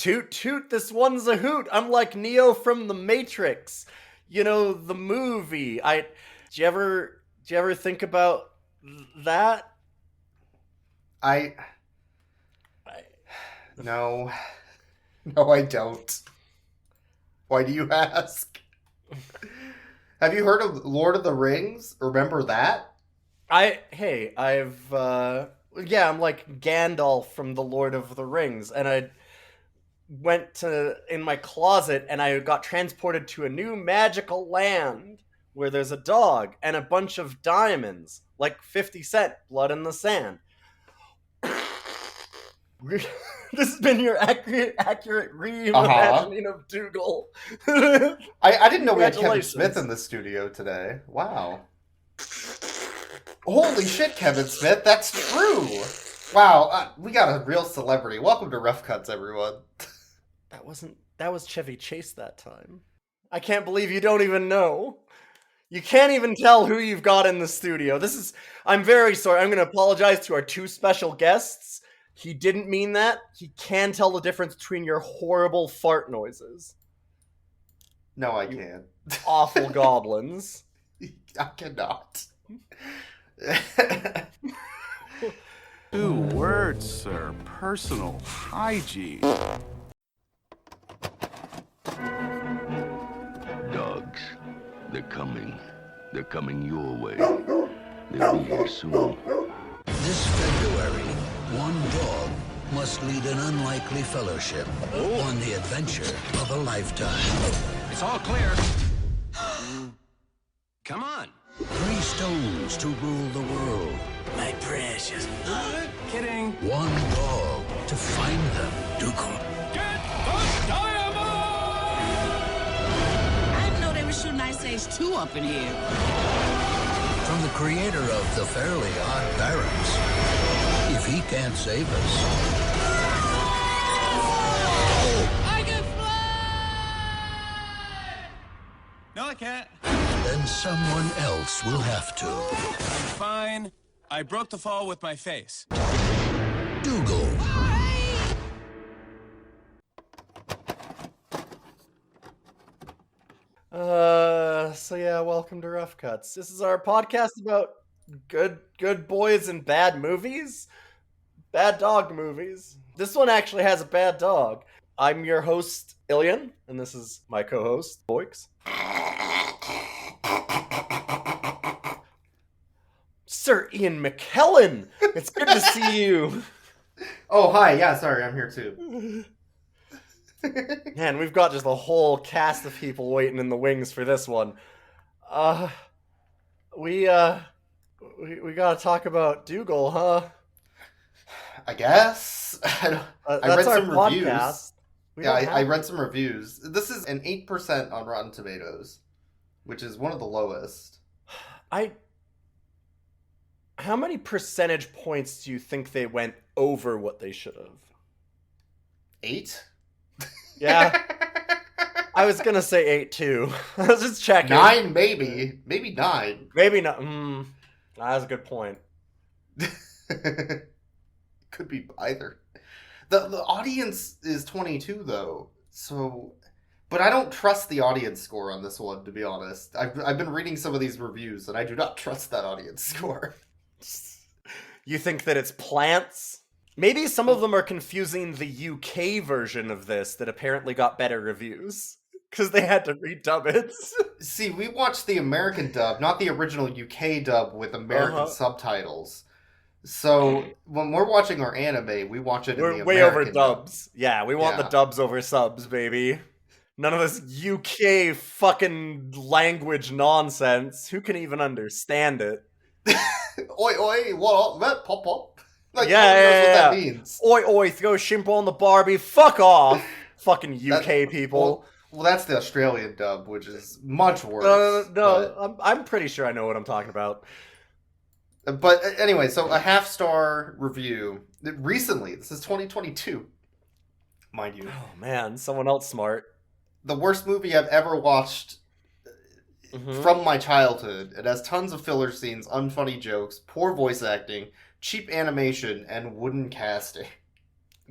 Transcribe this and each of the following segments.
Toot toot, this one's a hoot. I'm like Neo from the Matrix. You know, the movie. Do you ever think about that? I I, no, no, I don't. Why do you ask? Have you heard of Lord of the Rings? Remember that? yeah, I'm like Gandalf from the Lord of the Rings, and I went to in my closet and I got transported to a new magical land where there's a dog and a bunch of diamonds, like 50 Cent, Blood in the Sand. This has been your accurate Uh huh. reimagining of Doogal. I didn't know we had Kevin Smith in Congratulations. the studio today. Wow. Holy shit, Kevin Smith, that's true. Wow, we got a real celebrity. Welcome to Rough Cuts, everyone. That was Chevy Chase that time. I can't believe you don't even know. You can't even tell who you've got in the studio. I'm very sorry. I'm going to apologize to our two special guests. He didn't mean that. He can tell the difference between your horrible fart noises. No, I You can't. awful goblins. I cannot. 2 words, sir. Personal hygiene. Dogs. They're coming. They're coming your way. They'll be here soon. This February, one dog must lead an unlikely fellowship on the adventure of a lifetime. It's all clear. Come on. 3 stones to rule the world. My precious. Kidding. One dog to find them. Doogal. Get the diamond! I didn't know they were shooting Ice Age 2 up in here. From the creator of The Fairly Odd Parents. If he can't save us, I can fly! No, I can't. then someone else will have to. I'm fine. I broke the fall with my face. Doogal. So yeah, welcome to Rough Cuts. This is our podcast about good boys and bad movies. Bad dog movies. This one actually has a bad dog. I'm your host, Ilian, and this is my co-host, Boix. Sir Ian McKellen! It's good to see you. Oh, hi. Yeah, sorry, I'm here too. Man, we've got just a whole cast of people waiting in the wings for this one. We gotta talk about Doogal, huh? I guess. I read That's our some reviews. podcast. Yeah, I read some reviews. This is an 8% on Rotten Tomatoes, which is one of the lowest. How many percentage points do you think they went over what they should have? 8? Yeah, I was gonna say 8 too. I was just checking. 9, maybe. Maybe 9. Maybe not. That's a good point. Could be either. The audience is 22 though, so. But I don't trust the audience score on this one, to be honest. I've been reading some of these reviews, and I do not trust that audience score. You think that it's plants? Maybe some of them are confusing the UK version of this that apparently got better reviews. Because they had to redub it. See, we watched the American dub, not the original UK dub with American subtitles. So when we're watching our anime, we watch it in the way American over dubs. Yeah, we want the Yeah. dubs over subs, baby. None of this UK fucking language nonsense. Who can even understand it? Oi, oi, what? Pop, pop. Like, Yeah, nobody knows yeah, what that yeah. means. Oi, oi, throw shimp on the Barbie. Fuck off. Fucking UK people. Well, that's the Australian dub, which is much worse. No, I'm pretty sure I know what I'm talking about. But anyway, so a half-star review. Recently, this is 2022, mind you. Oh man, someone else smart. The worst movie I've ever watched from my childhood. It has tons of filler scenes, unfunny jokes, poor voice acting, cheap animation, and wooden casting.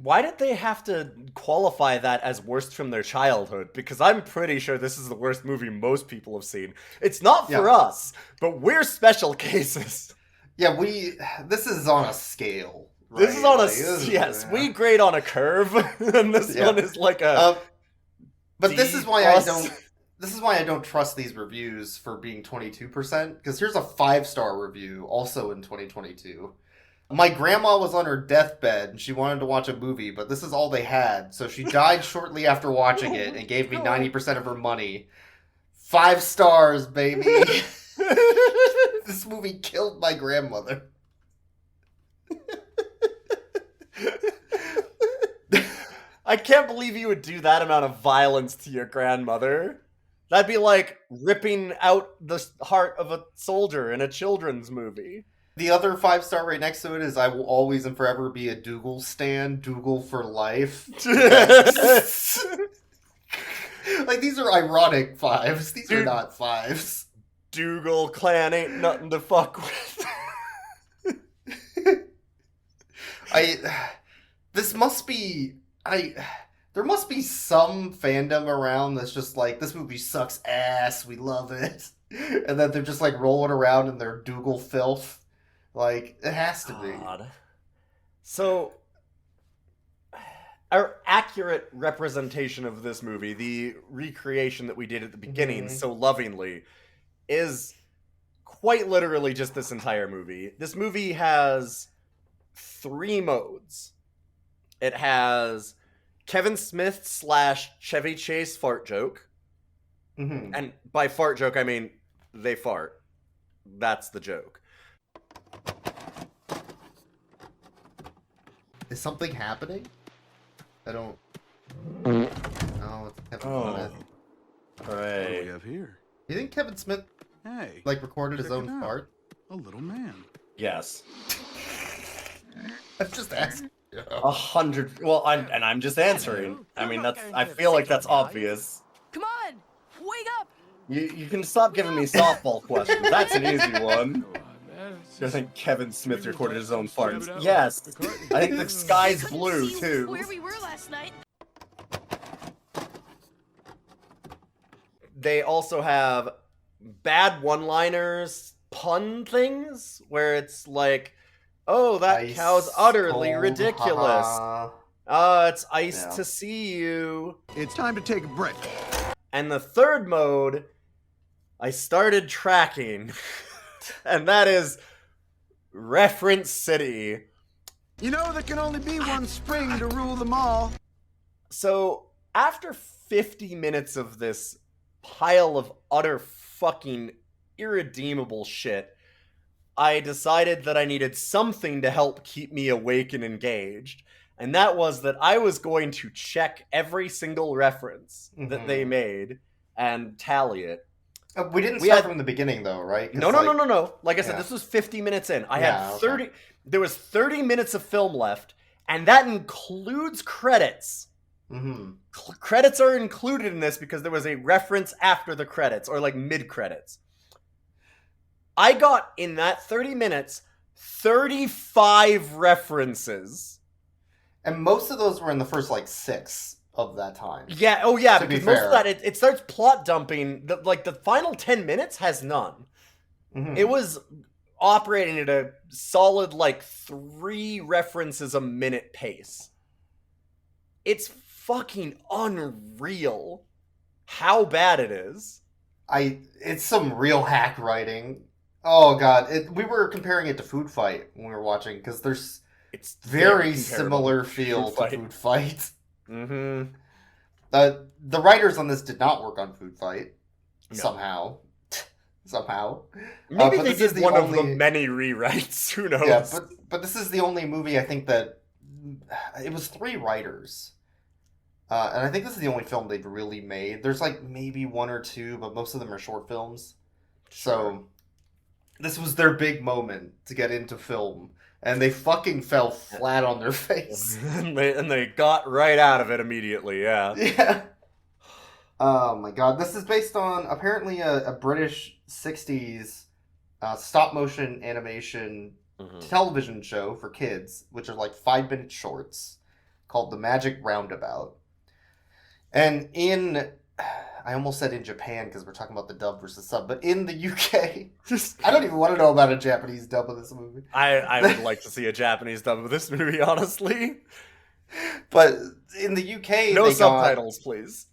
Why did they have to qualify that as worst from their childhood? Because I'm pretty sure this is the worst movie most people have seen. It's not for us, but we're special cases. Yeah, this is on a scale. Right? This is on yes, we grade on a curve, and this one is like a but D this is why plus. this is why I don't trust these reviews for being 22%, because here's a 5-star review, also in 2022. My grandma was on her deathbed and she wanted to watch a movie, but this is all they had, so she died shortly after watching it and gave me 90% of her money. 5 stars, baby. This movie killed my grandmother. I can't believe you would do that amount of violence to your grandmother. That'd be like ripping out the heart of a soldier in a children's movie. The other 5-star right next to it is I will always and forever be a Doogal stan. Doogal for life. Like, these are ironic 5s. These are not 5s. Doogal clan ain't nothing to fuck with. There must be some fandom around that's just like, this movie sucks ass, we love it. And then they're just like rolling around in their Doogal filth. Like, it has to be. So, our accurate representation of this movie, the recreation that we did at the beginning so lovingly, is quite literally just this entire movie. This movie has 3 modes. It has Kevin Smith / Chevy Chase fart joke. And by fart joke, I mean they fart. That's the joke. Is something happening? I don't... Oh, it's Kevin Smith. What do Right. we have here? You think Kevin Smith, Hey, like, recorded his check own it out. fart? A little man. Yes. I'm just asking. 100. Well, I'm just answering. I mean, I feel like that's obvious. Come on, wake up! You can stop giving me softball questions. That's an easy one. I think Kevin Smith recorded his own farts. Yes. I think the sky's blue, too. Where we were last night. They also have bad one-liners, pun things, where it's like, oh, that Ice cow's utterly cold, ridiculous. haha. It's ice Yeah. to see you. It's time to take a break. And the third mode, I started tracking, and that is Reference City. You know, there can only be one spring to rule them all. So, after 50 minutes of this pile of utter fucking irredeemable shit, I decided that I needed something to help keep me awake and engaged. And that was that I was going to check every single reference that they made and tally it. We didn't start from the beginning, though, right? No. Like I said, this was 50 minutes in. I had 30... Okay. There was 30 minutes of film left, and that includes credits. Credits are included in this because there was a reference after the credits, or like mid-credits. I got, in that 30 minutes, 35 references. And most of those were in the first, like, 6 of that time. Yeah, because most of that, it starts plot dumping. The final 10 minutes has none. It was operating at a solid, 3 references a minute pace. It's fucking unreal how bad it is. It's some real hack writing. Oh, God. We were comparing it to Food Fight when we were watching, because it's very similar feel to Food Fight. The writers on this did not work on Food Fight. No. Somehow. Maybe they did one of the many rewrites. Who knows? Yeah, but this is the only movie I think that... It was 3 writers. And I think this is the only film they've really made. There's maybe 1 or 2, but most of them are short films. Sure. So this was their big moment to get into film. And they fucking fell flat on their face. and they got right out of it immediately, yeah. Yeah. Oh my god. This is based on, apparently, a British 60s stop-motion animation television show for kids, which are 5-minute shorts. called The Magic Roundabout. And I almost said in Japan because we're talking about the dub versus sub, but in the UK, I don't even want to know about a Japanese dub of this movie. I would like to see a Japanese dub of this movie, honestly. But in the UK, No subtitles, please.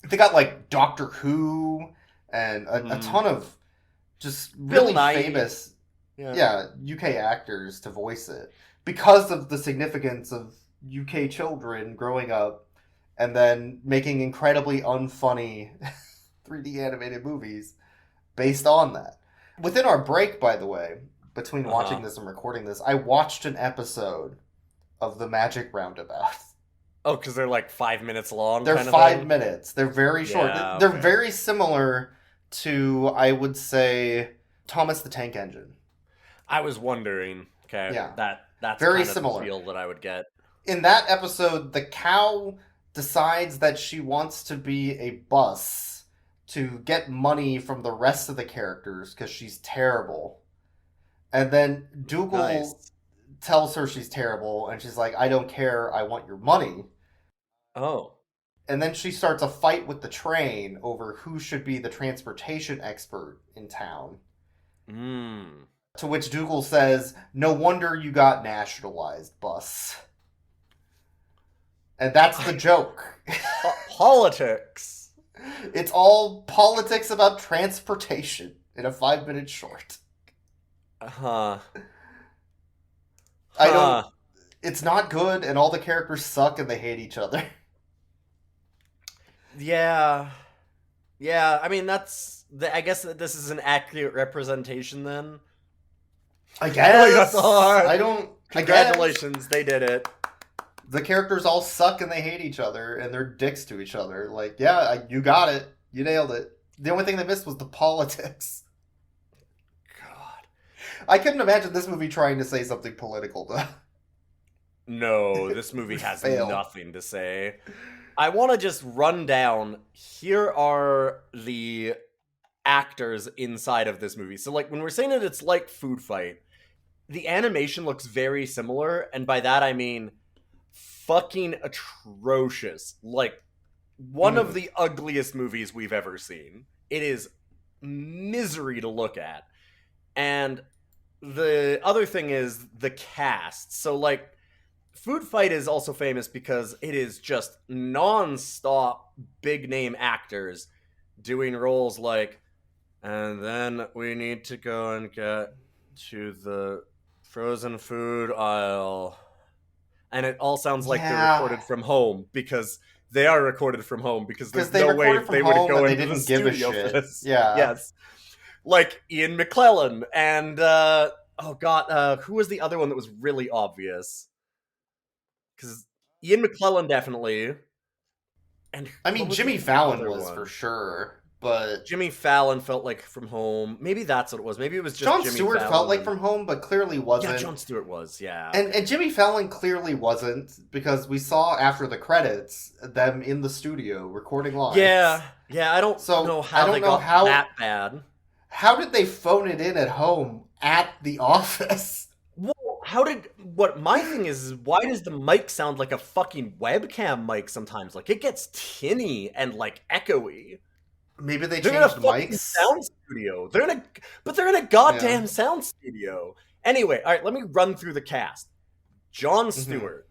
They got like Doctor Who and a ton of just really famous UK actors to voice it because of the significance of UK children growing up and then making incredibly unfunny 3D animated movies based on that. Within our break, by the way, between watching this and recording this, I watched an episode of The Magic Roundabout. Oh, because they're like 5 minutes long? They're 5 minutes. They're very short. Yeah, They're very similar to, I would say, Thomas the Tank Engine. I was wondering. Okay, Yeah. that's Very kind of similar. the feel that I would get. In that episode, the cow decides that she wants to be a bus to get money from the rest of the characters because she's terrible. And then Doogal tells her she's terrible, and she's like, I don't care, I want your money. Oh. And then she starts a fight with the train over who should be the transportation expert in town. To which Dougal says, no wonder you got nationalized, bus. And that's the joke. Politics. It's all politics about transportation in a 5-minute short. It's not good, and all the characters suck and they hate each other. Yeah. Yeah, I mean, I guess that this is an accurate representation then. I guess. That's hard. Congratulations, they did it. The characters all suck and they hate each other, and they're dicks to each other. Like, yeah, you got it. You nailed it. The only thing they missed was the politics. God. I couldn't imagine this movie trying to say something political, though. No, this movie has Fail. nothing to say. I want to just run down. Here are the actors inside of this movie. So, like, when we're saying that it's like Food Fight, the animation looks very similar, and by that I mean fucking atrocious. Like, one of the ugliest movies we've ever seen. It is misery to look at. And the other thing is the cast. So, like, Food Fight is also famous because it is just non-stop big-name actors doing roles like, and then we need to go and get to the frozen food aisle. And it all sounds like they're recorded from home because they are recorded from home because there's no way they would go into the studio for this. Yeah. Yes. Like Ian McClellan and, who was the other one that was really obvious? Because Ian McClellan definitely. And I mean, Jimmy Fallon was for sure, but Jimmy Fallon felt like From Home. Maybe that's what it was. Maybe it was just Jon Jimmy Stewart Fallon. felt like From Home, but clearly wasn't. Yeah, Jon Stewart was, yeah. And Jimmy Fallon clearly wasn't, because we saw after the credits them in the studio recording live. Yeah, I don't know how they got that bad. How did they phone it in at home at the office? Well, my thing is why does the mic sound like a fucking webcam mic sometimes? Like, it gets tinny and, like, echoey. Maybe they They're changed in a fucking mics. sound studio. They're in a goddamn sound studio. Anyway, all right, let me run through the cast. Jon Stewart,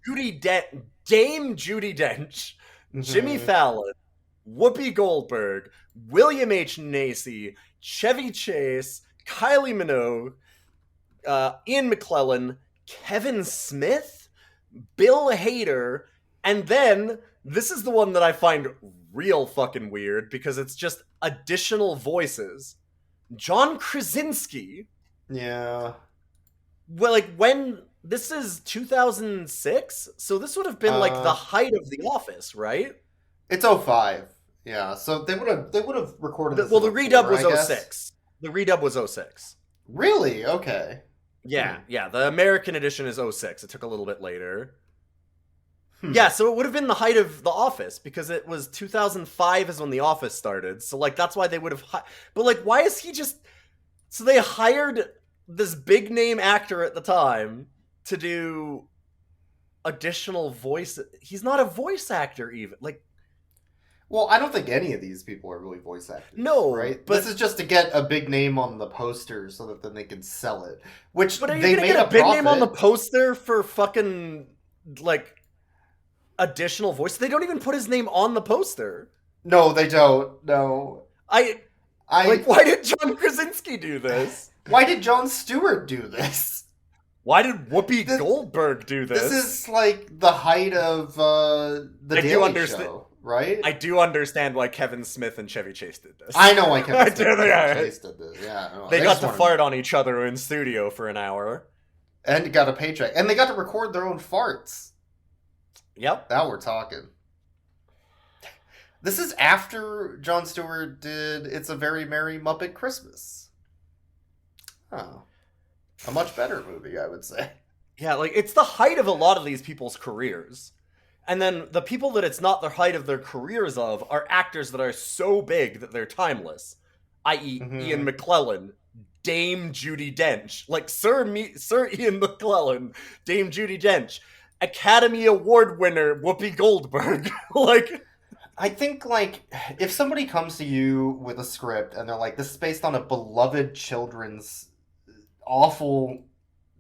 Dame Judi Dench, Jimmy Fallon, Whoopi Goldberg, William H. Macy, Chevy Chase, Kylie Minogue, Ian McClellan, Kevin Smith, Bill Hader, and then this is the one that I find real fucking weird because it's just additional voices. John Krasinski. Yeah. Well, like, when this is 2006, so this would have been like the height of The Office, right? It's 05. Yeah, so they would have recorded this. Well, the redub before, was 06. The redub was 06. Really? Okay. Yeah. The American edition is 06. It took a little bit later. Yeah, so it would have been the height of The Office because it was 2005 is when The Office started. So, like, that's why they would have... But, like, why is he just... So they hired this big-name actor at the time to do additional voice. He's not a voice actor even. Like, Well, I don't think any of these people are really voice actors. No, right? but- This is just to get a big name on the poster so that then they can sell it. Which but are you they gonna made get a big name on the profit. poster for fucking like additional voice? They don't even put his name on the poster. No, they don't. No. I like. Why did John Krasinski do this? Why did Jon Stewart do this? Why did Whoopi Goldberg do this? This is like the height of the I do Daily understand- Show, right? I do understand why Kevin Smith and Chevy Chase did this. I know why Kevin I Smith do, and yeah. Chase did this. Yeah, no, They got just to wanted- fart on each other in studio for an hour. and got a paycheck, and they got to record their own farts. Yep. Now we're talking. This is after Jon Stewart did It's a Very Merry Muppet Christmas. Oh. A much better movie, I would say. Yeah, like it's the height of a lot of these people's careers. And then the people that it's not the height of their careers of are actors that are so big that they're timeless. I.e. Ian McClellan, Dame Judi Dench. Like Sir Ian McClellan, Dame Judi Dench, Academy Award winner Whoopi Goldberg. Like, I think, like, if somebody comes to you with a script and they're like, this is based on a beloved children's awful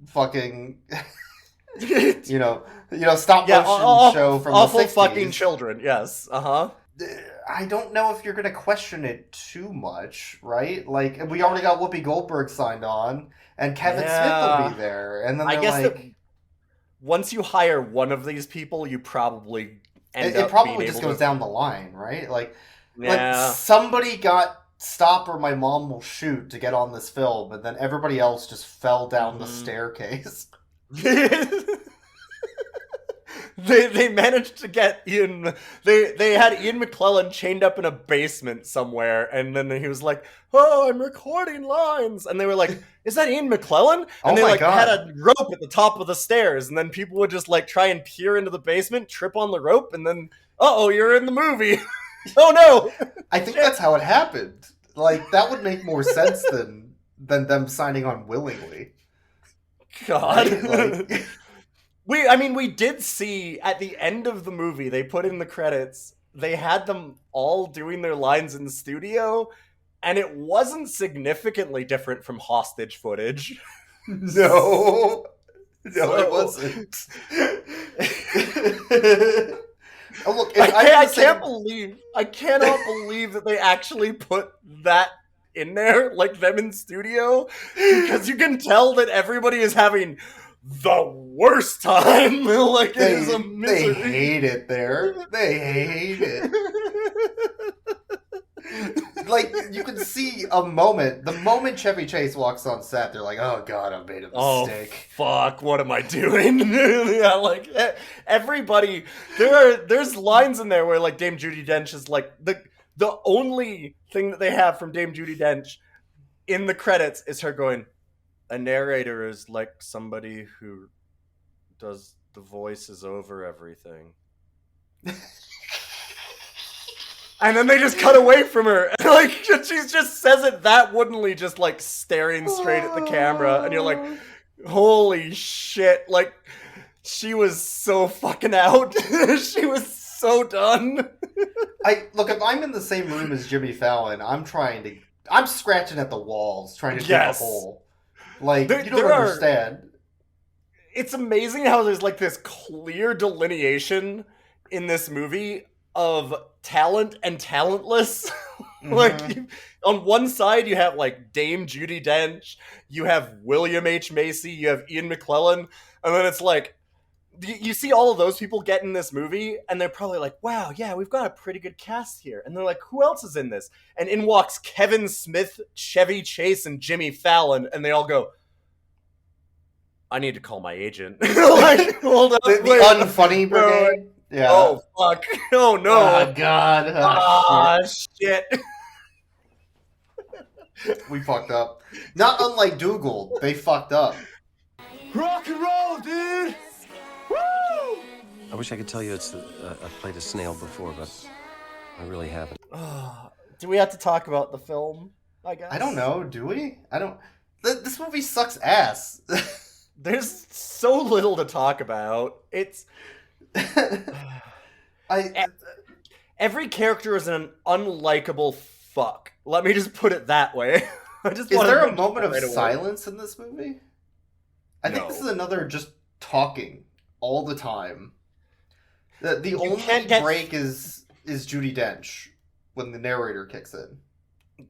fucking, you know, stop motion show from awful the 60s. fucking children, yes. Uh-huh. I don't know if you're going to question it too much, right? Like, we already got Whoopi Goldberg signed on, and Kevin Smith will be there. And then I they're guess like... that once you hire one of these people, you probably end It up probably being just able goes to... down the line, right? Like Yeah. somebody got Stop or My Mom Will Shoot to get on this film, and then everybody else just fell down the staircase. They managed to get Ian. They had Ian McClellan chained up in a basement somewhere, and then he was like, "Oh, I'm recording lines," and they were like, "Is that Ian McClellan?" And Oh they my like God. had a rope at the top of the stairs, and then people would just like try and peer into the basement, trip on the rope, and then, oh, you're in the movie. Oh no! I think that's how it happened. Like, that would make more sense than them signing on willingly. God. Right? Like, we did see at the end of the movie, they put in the credits, they had them all doing their lines in the studio, and it wasn't significantly different from hostage footage. no, it wasn't. Oh, look, I cannot believe that they actually put that in there, like them in studio, because you can tell that everybody is having the worst time. Like, it is a misery. They hate it there. They hate it. Like, you can see a moment. The moment Chevy Chase walks on set, they're like, oh god, I made a mistake. Fuck, what am I doing? Yeah, like, everybody, there's lines in there where, like, Dame Judi Dench is, like, the only thing that they have from Dame Judi Dench in the credits is her going, a narrator is like somebody who does the voices over everything. And then they just cut away from her. And like, she just says it that woodenly, just like staring straight at the camera. And you're like, holy shit. Like, she was so fucking out. She was so done. Look, if I'm in the same room as Jimmy Fallon, I'm scratching at the walls, trying to dig a hole. Like, you don't understand. It's amazing how there's like this clear delineation in this movie of talent and talentless. Like, on one side you have like Dame Judi Dench, you have William H. Macy, you have Ian McClellan, and then it's like you see all of those people get in this movie, and they're probably like, wow, yeah, we've got a pretty good cast here. And they're like, who else is in this? And in walks Kevin Smith, Chevy Chase, and Jimmy Fallon, and they all go, I need to call my agent. Like, hold up. The wait. unfunny brigade? Yeah. Oh, fuck. Oh, no. Oh, God. Oh, shit. We fucked up. Not unlike Doogal. They fucked up. Rock and roll, dude! Woo! I wish I could tell you I've played a snail before, but I really haven't. Do we have to talk about the film, I guess? I don't know. Do we? I don't... This movie sucks ass. There's so little to talk about. It's every character is an unlikable fuck. Let me just put it that way. Is there a moment of silence in this movie? I think this is another just talking all the time. The only break is Judi Dench when the narrator kicks in.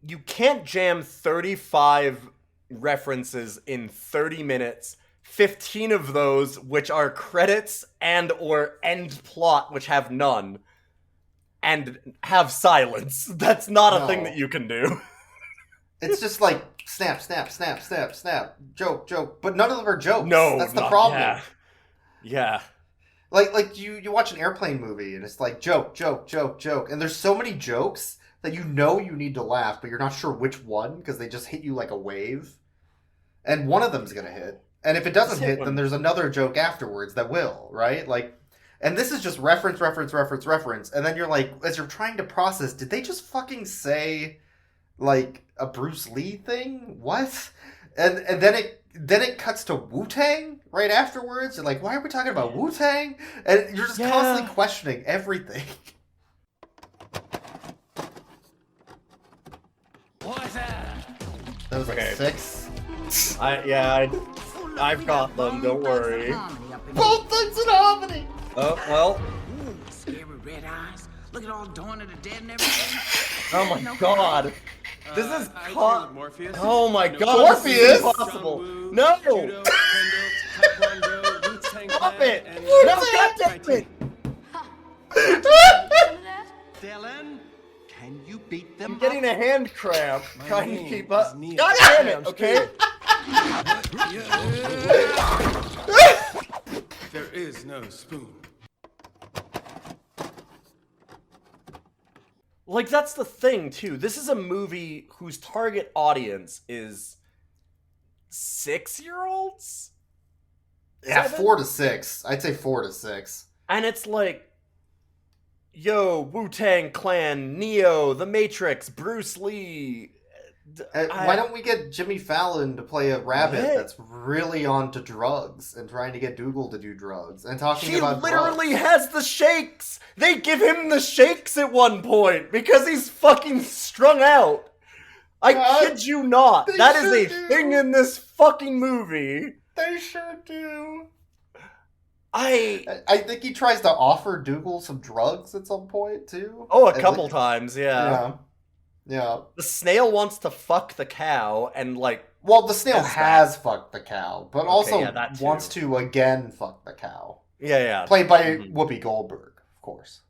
You can't jam 35 references in 30 minutes, 15 of those which are credits and or end plot which have none, and have silence. That's not a thing that you can do. It's just like snap, snap, snap, snap, snap, joke, joke, but none of them are jokes. No, that's the problem. Yeah. Like you watch an airplane movie and it's like joke, joke, joke, joke, and there's so many jokes that you need to laugh, but you're not sure which one because they just hit you like a wave, and one of them's gonna hit, and if it doesn't hit, then there's another joke afterwards that will, right? Like, and this is just reference, reference, reference, reference, and then you're like, as you're trying to process, did they just fucking say like a Bruce Lee thing? What? And then it cuts to Wu-Tang right afterwards. You're like, why are we talking about Wu-Tang? And you're just constantly questioning everything. What's that? That was like 6. I've got them. Don't worry. Both things in harmony. Oh well. Scary red eyes. Look at all Dawn of the Dead and everything. Oh my god. This is Morpheus. Oh my god. Morpheus? This is impossible. No. Judo, Kendo, Taekwondo, Stop it. and No, god damn it. Dylan, can you beat them? I'm getting a hand cramp trying to name keep up. is Neil. God damn it. Okay. There is no spoon. Like, that's the thing, too. This is a movie whose target audience is 6-year-olds? Yeah, 7? 4 to 6. I'd say 4 to 6. And it's like, yo, Wu-Tang Clan, Neo, The Matrix, Bruce Lee. Why don't we get Jimmy Fallon to play a rabbit that's really onto drugs and trying to get Doogal to do drugs and talking about drugs? He literally has the shakes! They give him the shakes at one point because he's fucking strung out. I kid you not. That is a thing in this fucking movie. They sure do. I think he tries to offer Doogal some drugs at some point, too. Oh, a couple times, Yeah. The snail wants to fuck the cow, and like... Well, the snail has fucked the cow, but also that wants to again fuck the cow. Yeah. Played by Whoopi Goldberg, of course.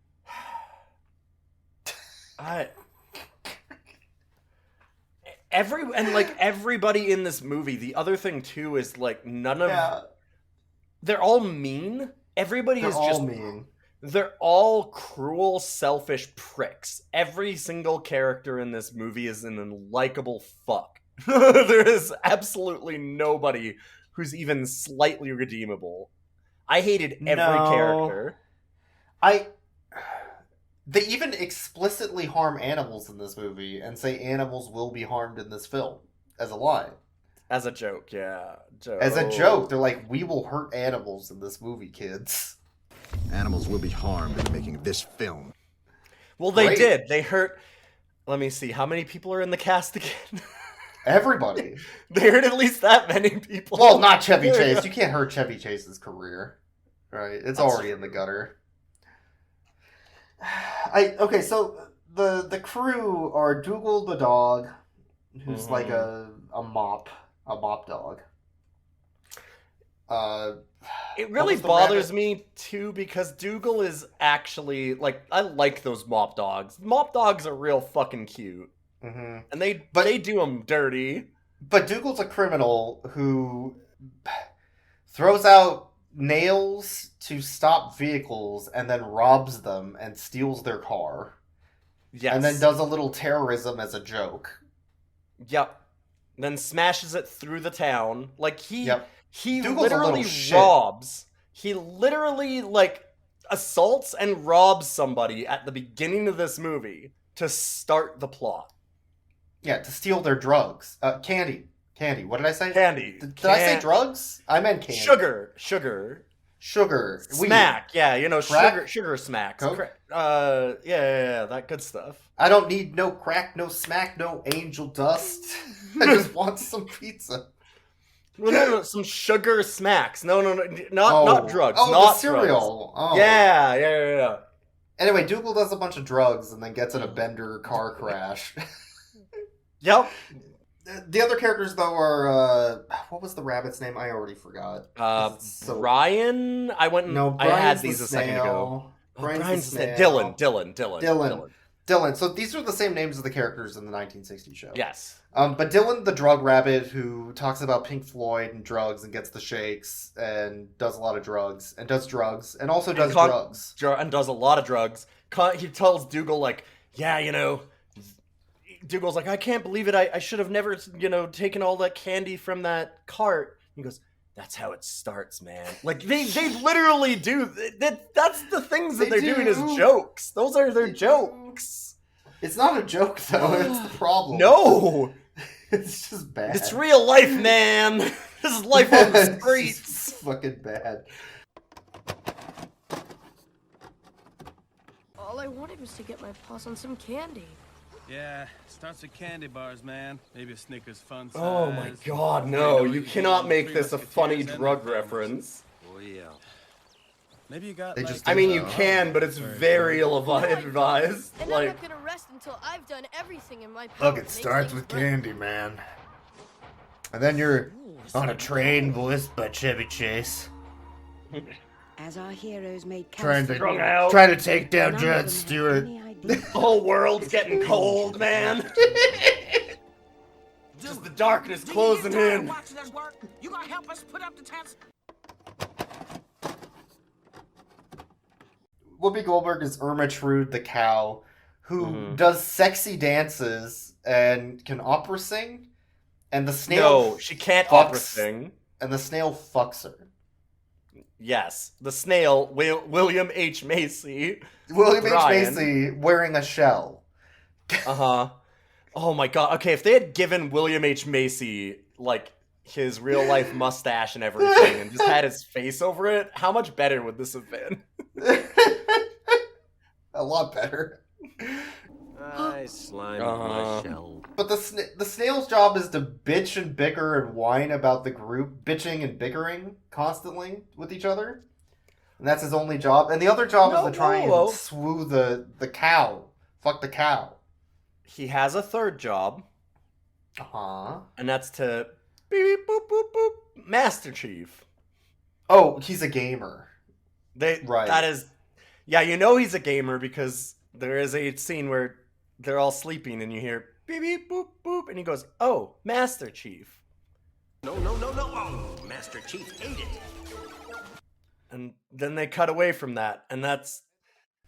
Everybody in this movie, the other thing too is like they're all mean. Everybody is just mean. They're all cruel, selfish pricks. Every single character in this movie is an unlikable fuck. There is absolutely nobody who's even slightly redeemable. I hated every character. They even explicitly harm animals in this movie and say animals will be harmed in this film as a line. As a joke, yeah. As a joke, they're like, we will hurt animals in this movie, kids. Animals will be harmed in making this film. Well, they did. They hurt... Let me see. How many people are in the cast again? Everybody. They hurt at least that many people. Well, not Chevy Chase. You can't hurt Chevy Chase's career. Right? It's already in the gutter. Okay, so the crew are Doogal the dog, who's like a mop dog. It really bothers me too because Doogal is actually like, I like those mop dogs. Mop dogs are real fucking cute, and they do them dirty. But Doogal's a criminal who throws out nails to stop vehicles and then robs them and steals their car. Yes. And then does a little terrorism as a joke. Yep. Then smashes it through the town. Like he Doogal's literally robs. He literally like assaults and robs somebody at the beginning of this movie to start the plot. Yeah, to steal their drugs. Candy Candy. What did I say? Candy. Did I say drugs? I meant candy. Sugar. Weed. Smack. Yeah, you know, Crack? sugar smacks. Coke? Yeah, that good stuff. I don't need no crack, no smack, no angel dust. I just want some pizza. Well, no, some sugar smacks. No, not drugs. Oh, not the cereal. Drugs. Oh. Yeah. Anyway, Doogal does a bunch of drugs and then gets in a Bender car crash. Yep. The other characters, though, are... what was the rabbit's name? I already forgot. Brian? I had these a second ago. Brian's the snail. Dylan. So these are the same names of the characters in the 1960 show. Yes. But Dylan, the drug rabbit, who talks about Pink Floyd and drugs and gets the shakes and does a lot of drugs and does drugs and also does drugs. And does a lot of drugs. He tells Doogal, like, yeah, you know... Doogal's like, I can't believe it. I should have never, taken all that candy from that cart. He goes, that's how it starts, man. Like, they literally do. That's the things that they're doing as jokes. Those are their jokes. It's not a joke, though. It's the problem. No. It's just bad. It's real life, man. This is life on the streets. It's fucking bad. All I wanted was to get my paws on some candy. Yeah, starts with candy bars, man. Maybe a Snickers fun size. Oh my god, no. You cannot make this a funny drug reference. Oh yeah. Maybe you got you can, but it's very ill-advised. And I'm not gonna rest until I've done everything in my power. Look, it starts with candy, man. And then you're on a train voiced by Chevy Chase. As our heroes made trying to take down Judge Stewart. The whole world's getting cold, man. Just the darkness closing in. You gonna help us put up the tents? Whoopi Goldberg is Ermentrude the cow, who does sexy dances and can opera sing, and the snail. No, she can't opera sing. And the snail fucks her. Yes, the snail, William H. Macy. William H. Macy wearing a shell. Uh-huh. Oh my god. Okay, if they had given William H. Macy, like, his real-life mustache and everything, and just had his face over it, how much better would this have been? A lot better. I slimed my shell. But the snail's job is to bitch and bicker and whine about the group, bitching and bickering constantly with each other. And that's his only job. And the other job is to try and swoo the cow. Fuck the cow. He has a third job. Uh-huh. And that's to beep, beep, boop, boop, boop, Master Chief. Oh, he's a gamer. Right. That is... Yeah, you know he's a gamer because there is a scene where they're all sleeping and you hear beep, beep, boop, boop, and he goes, oh, Master Chief. No. Oh, Master Chief ate it. And then they cut away from that, and that's...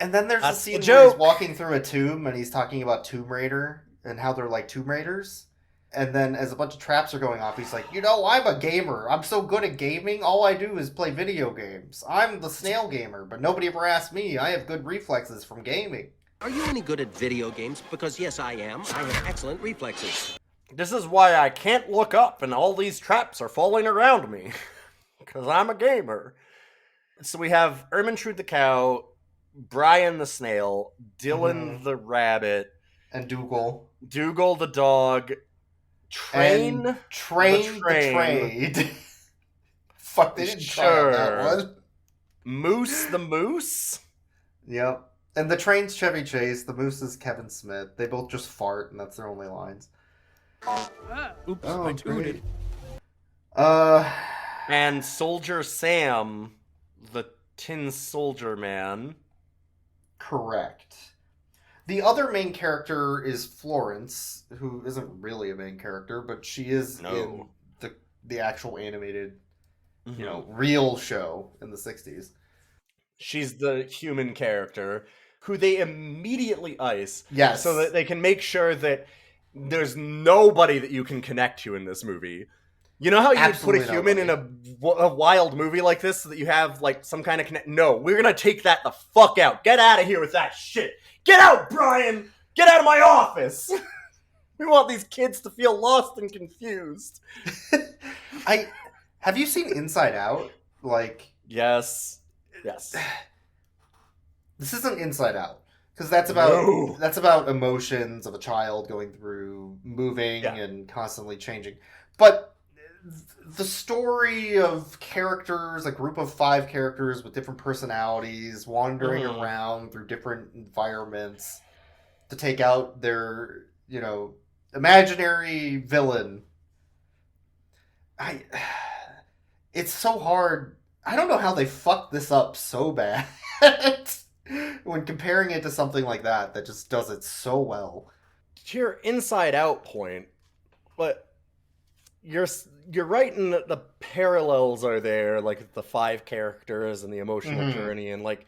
And then there's a scene the where he's walking through a tomb and he's talking about Tomb Raider and how they're like Tomb Raiders. And then as a bunch of traps are going off, he's like, I'm a gamer. I'm so good at gaming. All I do is play video games. I'm the snail gamer, but nobody ever asked me. I have good reflexes from gaming. Are you any good at video games? Because yes, I am. I have excellent reflexes. This is why I can't look up and all these traps are falling around me. Because I'm a gamer. So we have Ermentrude the cow, Brian the snail, Dylan the rabbit, and Doogal the dog, Train the trade. Fuck, they didn't try that one. Moose the moose. Yep. And the train's Chevy Chase. The moose is Kevin Smith. They both just fart, and that's their only lines. Oops, I tooted. And Soldier Sam, the Tin Soldier Man. Correct. The other main character is Florence, who isn't really a main character, but she is in the actual animated, real show in the 60s. She's the human character who they immediately ice. Yes. So that they can make sure that there's nobody that you can connect to in this movie. You know how you put a human in a wild movie like this so that you have, like, some kind of connect? No, we're gonna take that the fuck out. Get out of here with that shit. Get out, Brian! Get out of my office! We want these kids to feel lost and confused. Have you seen Inside Out? Like, yes. This isn't Inside Out, because that's about emotions of a child going through moving and constantly changing. But the story of characters, a group of 5 characters with different personalities, wandering around through different environments to take out their, imaginary villain. It's so hard. I don't know how they fucked this up so bad when comparing it to something like that just does it so well. To your Inside Out point, but you're right in that the parallels are there, like the 5 characters and the emotional journey, and like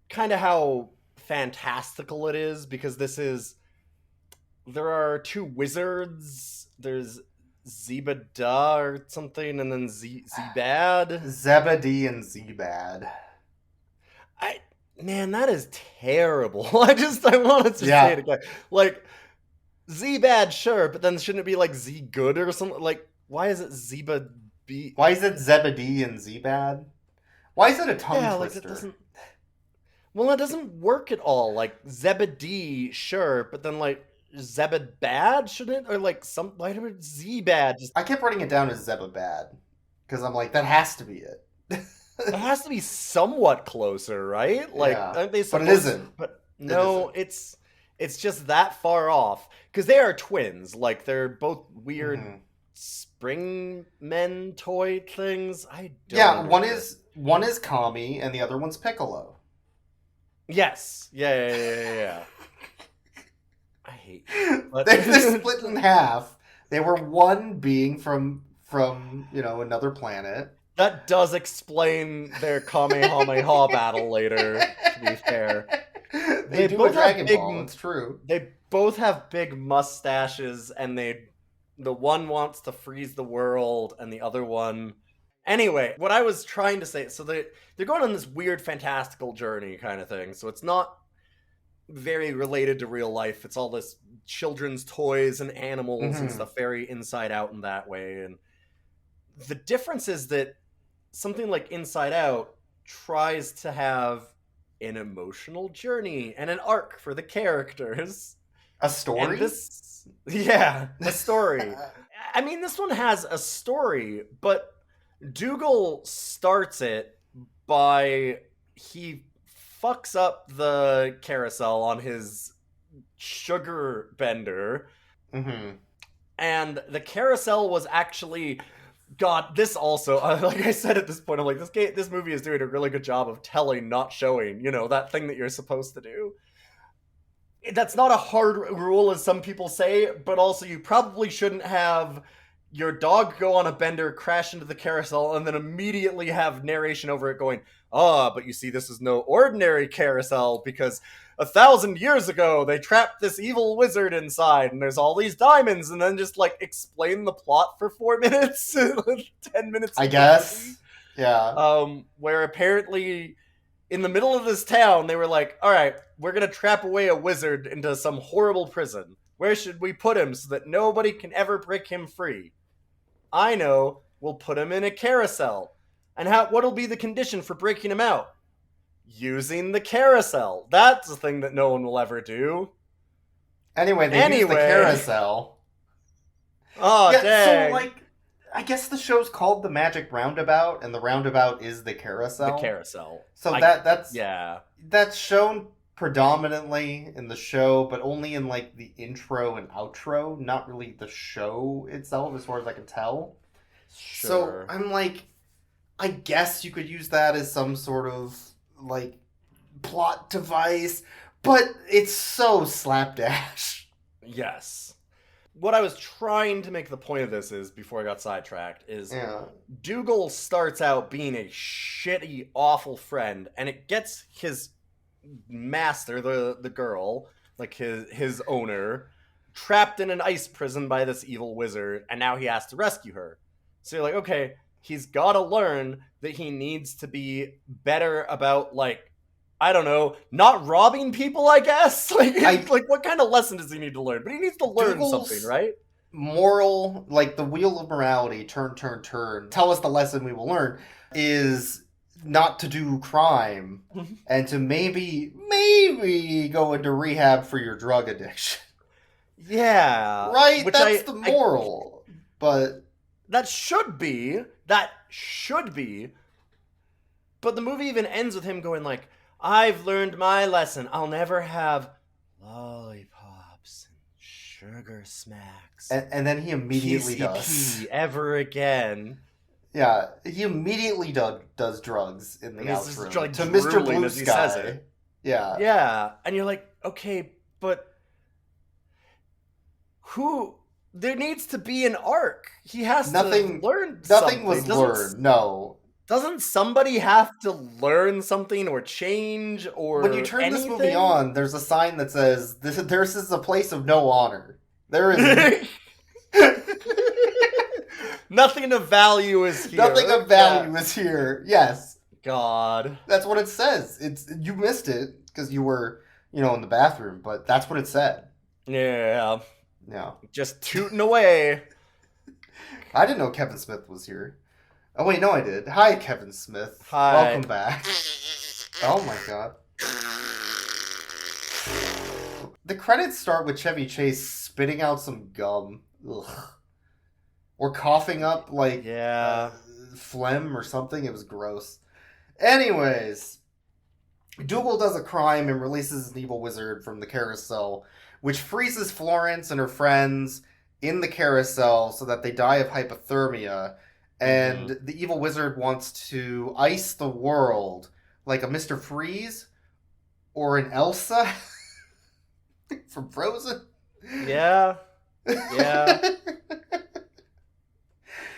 kind of how fantastical it is, because there are 2 wizards. There's Zebada or something, and then Zebad. Zebedee and Zebad. Man, that is terrible. I wanted to say it again. Like, Zebad, sure, but then shouldn't it be like Z-Good or something? Like, why is it Zebedee? Why is it Zebedee and Zebad? Why is it a tongue twister? Like, it doesn't... Well, it doesn't work at all. Like, Zebedee, sure, but then, like, Zebedbad, shouldn't it? Or, like, why do it Zebad? I kept writing it down as Zebedbad, because I'm like, that has to be it. It has to be somewhat closer, right? Like, aren't they supposed... But it isn't. But no, it's just that far off. Because they are twins. Like, they're both weird spring men toy things. I don't know. One is Kami, and the other one's Piccolo. Yes. Yeah. I hate you. But... They're split in half. They were one being from another planet. That does explain their Kamehameha battle later, to be fair. They do a Dragon Ball, it's true. They both have big mustaches, and the one wants to freeze the world, and the other one... Anyway, what I was trying to say, so they're going on this weird fantastical journey kind of thing, so it's not very related to real life. It's all this children's toys and animals and stuff, very Inside Out in that way. And the difference is that something like Inside Out tries to have an emotional journey and an arc for the characters. A story? A story. I mean, this one has a story, but Doogal starts it by he fucks up the carousel on his sugar bender. And the carousel was actually... God, this also, like I said at this point, I'm like, this movie is doing a really good job of telling, not showing, that thing that you're supposed to do. That's not a hard rule, as some people say, but also you probably shouldn't have your dog go on a bender, crash into the carousel, and then immediately have narration over it going, but you see, this is no ordinary carousel, because 1,000 years ago, they trapped this evil wizard inside, and there's all these diamonds, and then just, like, explain the plot for 4 minutes, 10 minutes. I guess. Yeah. Where apparently, in the middle of this town, they were like, all right, we're gonna trap away a wizard into some horrible prison. Where should we put him so that nobody can ever break him free? I know, we'll put him in a carousel. And what'll be the condition for breaking him out? Using the carousel. That's the thing that no one will ever do. Anyway, they use the carousel. Oh, yeah, dang. So, like, I guess the show's called The Magic Roundabout, and the roundabout is the carousel. The carousel. So that's shown predominantly in the show, but only in, like, the intro and outro, not really the show itself, as far as I can tell. Sure. So, I'm like, I guess you could use that as some sort of, like, plot device, but it's so slapdash. Yes. What I was trying to make the point of this is, before I got sidetracked, is Doogal starts out being a shitty, awful friend, and it gets his master, the girl, like his owner, trapped in an ice prison by this evil wizard, and now he has to rescue her. So you're like, okay, he's got to learn that he needs to be better about, like, I don't know, not robbing people, I guess? Like what kind of lesson does he need to learn? But he needs to learn Dougal's something, right? moral, like the wheel of morality, turn, tell us the lesson we will learn, is not to do crime and to maybe go into rehab for your drug addiction. Yeah. Right? That's the moral. But that should be. But the movie even ends with him going like, I've learned my lesson. I'll never have lollipops and sugar smacks. And then he immediately does. Ever again. Yeah, he immediately does drugs in the outro. Like to Mr. Blue as he Sky. says it. Yeah. Yeah. And you're like, okay, but there needs to be an arc. He has to learn something. Nothing was learned, no. Doesn't somebody have to learn something or change or when you turn anything? This movie on, there's a sign that says, this is a place of no honor. There is... Nothing of value is here. Nothing of value is here. Yes. God. That's what it says. You missed it because you were, in the bathroom, but that's what it said. Yeah. Yeah. Just tooting away. I didn't know Kevin Smith was here. Oh, wait, no, I did. Hi, Kevin Smith. Hi. Welcome back. Oh, my God. The credits start with Chevy Chase spitting out some gum. Ugh. Or coughing up, phlegm or something. It was gross. Anyways, Doogal does a crime and releases an evil wizard from the carousel, which freezes Florence and her friends in the carousel so that they die of hypothermia. And the evil wizard wants to ice the world like a Mr. Freeze or an Elsa from Frozen. Yeah. Yeah.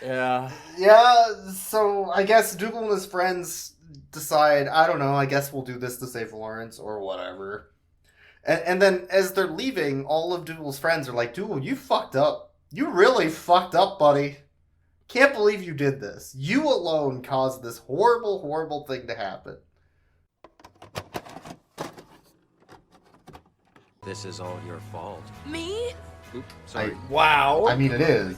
Yeah. Yeah, so I guess Doogal and his friends decide, I don't know, I guess we'll do this to save Florence or whatever. And then as they're leaving, all of Doogal's friends are like, Doogal, you fucked up. You really fucked up, buddy. Can't believe you did this. You alone caused this horrible, horrible thing to happen. This is all your fault. Me? Oops, sorry. Wow. I mean, it is.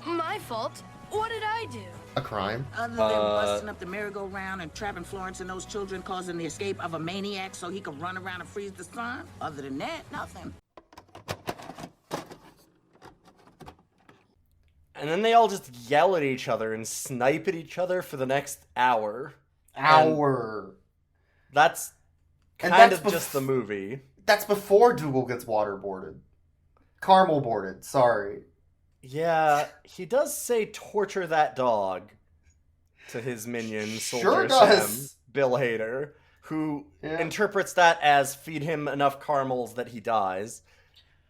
My fault? What did I do? A crime? Other than busting up the merry-go-round and trapping Florence and those children, causing the escape of a maniac so he could run around and freeze the sun. Other than that, nothing. And then they all just yell at each other and snipe at each other for the next hour. That's kind of just the movie. That's before Doogal gets waterboarded. Caramel boarded, sorry. Yeah, he does say torture that dog to his minion, Sure Soldier does. Sam, Bill Hader, who interprets that as feed him enough caramels that he dies.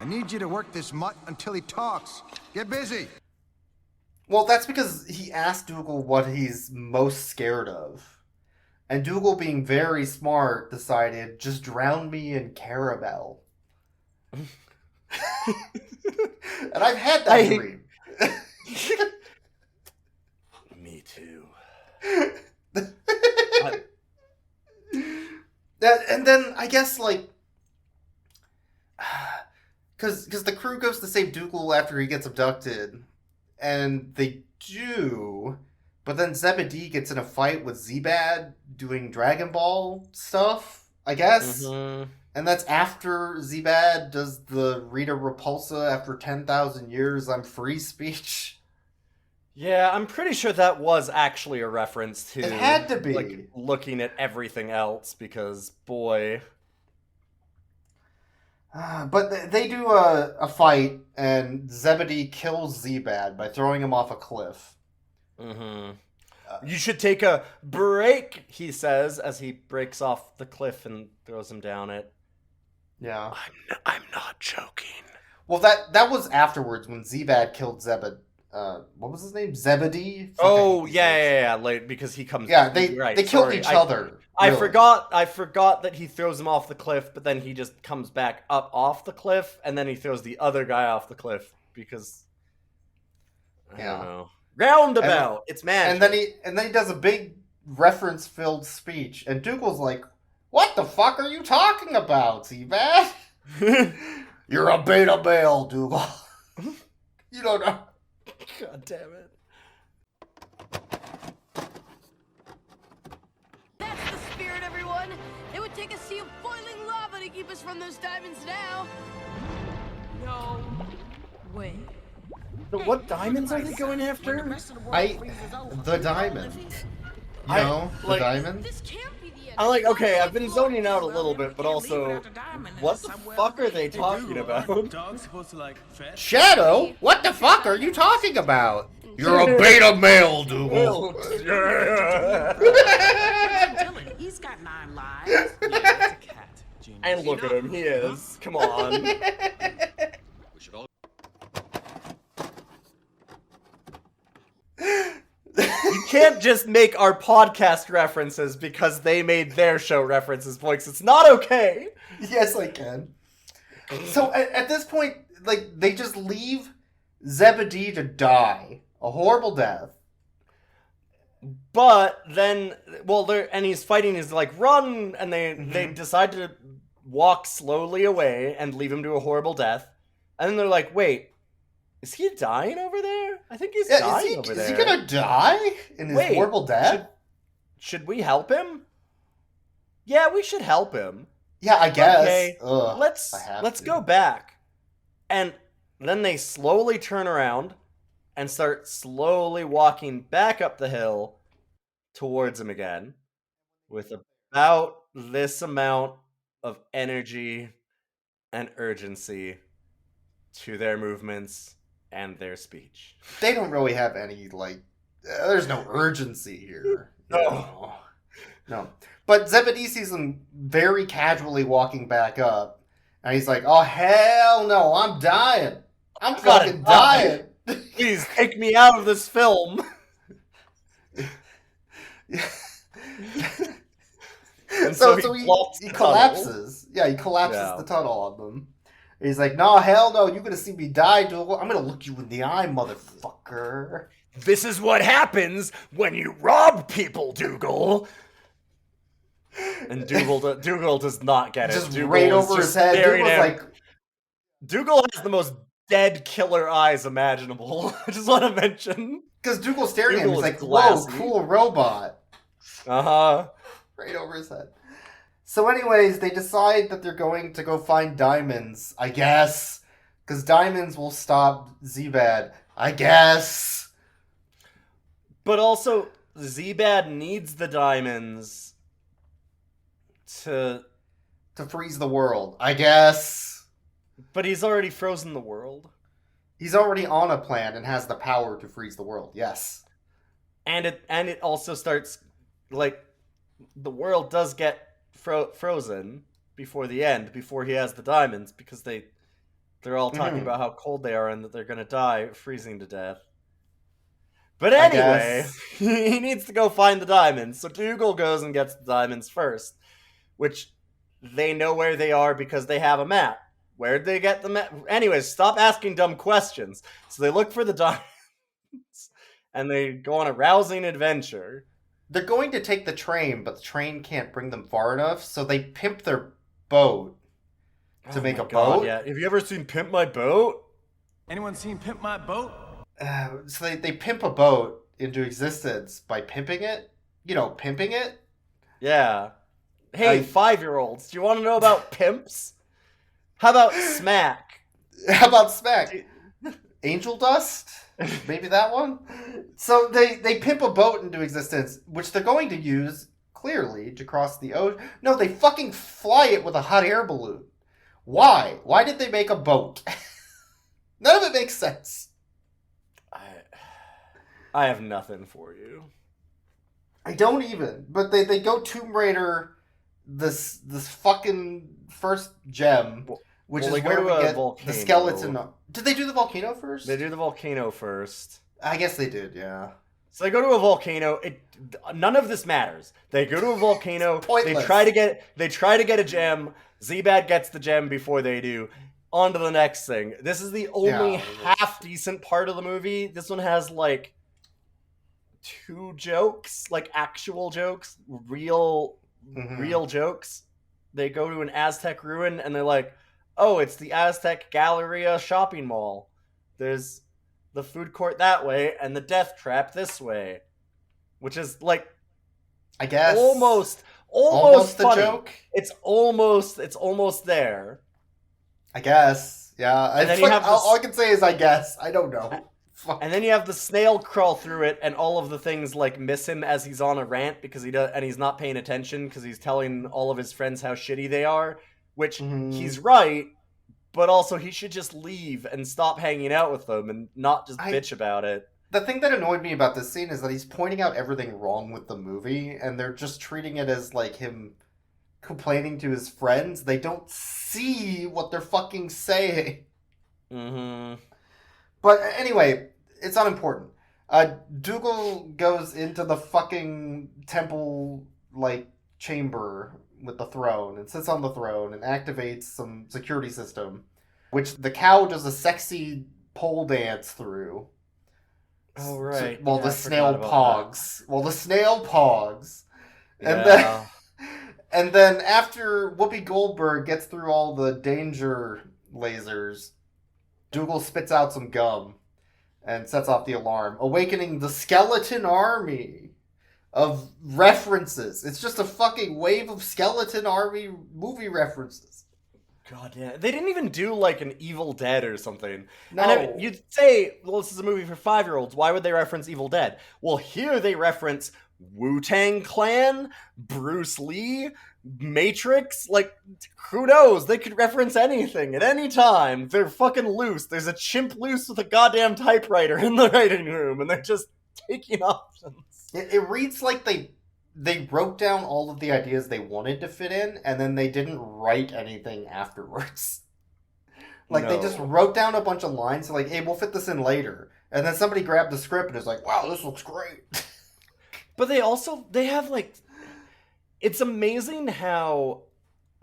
I need you to work this mutt until he talks. Get busy. Well, that's because he asked Doogal what he's most scared of. And Doogal, being very smart, decided, just drown me in caramel. And I've had that dream. Me too. And then, I guess, because the crew goes to save Doogal after he gets abducted. And they do, but then Zebedee gets in a fight with Zebad doing Dragon Ball stuff, I guess. Mm-hmm. And that's after Zebad does the Rita Repulsa after 10,000 years, I'm free speech. Yeah, I'm pretty sure that was actually a reference to... It had to be. Looking at everything else, because, boy... But they do a fight, and Zebedee kills Zebad by throwing him off a cliff. Mm-hmm. You should take a break, he says, as he breaks off the cliff and throws him down it. Yeah. I'm not joking. Well, that was afterwards when Zebad killed Zebed. What was his name? Zebedee? Oh, yeah, late, because he comes... Yeah, they killed each other. I forgot that he throws him off the cliff, but then he just comes back up off the cliff, and then he throws the other guy off the cliff, because... I don't know. Roundabout! It's magic. And then he does a big reference-filled speech, and Dougal's like, What the fuck are you talking about, Seabad? You're a beta male, Doogal. You don't know. God damn it. That's the spirit, everyone. It would take a sea of boiling lava to keep us from those diamonds now. No way. But what diamonds are they going after? The diamond. You know, the diamond? This can't be the end. I'm like, okay, I've been zoning out a little bit, but also, what the fuck are they talking about? Dog's supposed to like fetch. Shadow? What the fuck are you talking about? You're a beta male, Doogal. Dylan, he's got 9 lives. Yeah, That's a cat. Genius. And look at him, he is. Come on. You can't just make our podcast references because they made their show references, Boix. It's not okay. Yes, I can. So at this point, like, they just leave Zebedee to die. A horrible death. But then, well, and he's fighting, he's like, run! And they decide to walk slowly away and leave him to a horrible death. And then they're like, wait, is he dying over there? I think he's dying over there. Is he gonna die in his horrible death? Should we help him? Yeah, we should help him. Yeah, I guess. Okay, Ugh, let's go back. And then they slowly turn around and start slowly walking back up the hill towards him again with about this amount of energy and urgency to their movements and their speech. They don't really have any, like, there's no urgency here. No. No. But Zebedee sees them very casually walking back up, and he's like, oh, hell no, I'm dying. I'm fucking dying. Please take me out of this film. And so he collapses. Yeah, he collapses the tunnel on them. He's like, no, hell no, you're gonna see me die, dude. I'm gonna look you in the eye, motherfucker. This is what happens when you rob people, Doogal. And Doogal does not get it. Just Doogal right over his head. Doogal has the most dead killer eyes imaginable. I just want to mention. Because Doogal's staring at him. He's like, glassy. whoa, cool robot. Uh-huh. Right over his head. So anyways, they decide that they're going to go find diamonds, I guess. Because diamonds will stop Zebad, I guess. But also, Zebad needs the diamonds to freeze the world, I guess. But he's already frozen the world. He's already on a plan and has the power to freeze the world, yes. And it also starts, like, the world does get frozen before the end, before he has the diamonds, because they're all talking about how cold they are and that they're gonna die freezing to death. But anyway, he needs to go find the diamonds, so Doogal goes and gets the diamonds first, which they know where they are because they have a map. Where'd they get the map? Anyways, stop asking dumb questions. So they look for the diamonds, and they go on a rousing adventure. They're going to take the train, but the train can't bring them far enough, so they pimp their boat to make a boat. Yeah, have you ever seen Pimp My Boat? Anyone seen Pimp My Boat? So they pimp a boat into existence by pimping it. You know, pimping it? Yeah. Hey, 5-year-olds, do you want to know about pimps? How about Smack? How about Smack? Angel Dust? Maybe that one? So they pimp a boat into existence, which they're going to use, clearly, to cross the ocean. No, they fucking fly it with a hot air balloon. Why? Why did they make a boat? None of it makes sense. I have nothing for you. I don't even. But they go Tomb Raider this fucking first gem, which is where we get the skeleton. Did they do the volcano first? They do the volcano first. I guess they did, yeah. So they go to a volcano. None of this matters. They go to a volcano. Pointless. They try to get a gem. Zebad gets the gem before they do. On to the next thing. This is the only half decent part of the movie. This one has like 2 jokes, like actual jokes, real real jokes. They go to an Aztec ruin and they're like, oh, it's the Aztec Galleria shopping mall. There's the food court that way and the death trap this way. Which is like, I guess almost the funny. joke. It's almost there. I guess, yeah. And then It's you like, have all I can say is I guess. I don't know. Fuck. And then you have the snail crawl through it, and all of the things like miss him as he's on a rant because he's not paying attention because he's telling all of his friends how shitty they are. Which he's right, but also he should just leave and stop hanging out with them and not just bitch about it. The thing that annoyed me about this scene is that he's pointing out everything wrong with the movie, and they're just treating it as like him complaining to his friends. They don't see what they're fucking saying. Mm-hmm. But anyway, it's unimportant. Doogal goes into the fucking temple, like, chamber with the throne and sits on the throne and activates some security system, which the cow does a sexy pole dance through. Oh, right. While Yeah, the I snail forgot about pogs. While the snail pogs. And Yeah. and then after Whoopi Goldberg gets through all the danger lasers, Doogal spits out some gum and sets off the alarm, awakening the skeleton army of references. It's just a fucking wave of skeleton army movie references. God damn. They didn't even do like an Evil Dead or something. No. And you'd say, well, this is a movie for 5-year-olds. Why would they reference Evil Dead? Well, here they reference Wu-Tang Clan, Bruce Lee, Matrix. Like, who knows? They could reference anything at any time. They're fucking loose. There's a chimp loose with a goddamn typewriter in the writing room, and they're just taking options. It reads like they wrote down all of the ideas they wanted to fit in, and then they didn't write anything afterwards. Like, they just wrote down a bunch of lines, like, hey, we'll fit this in later. And then somebody grabbed the script and is like, wow, this looks great. But they have, like... It's amazing how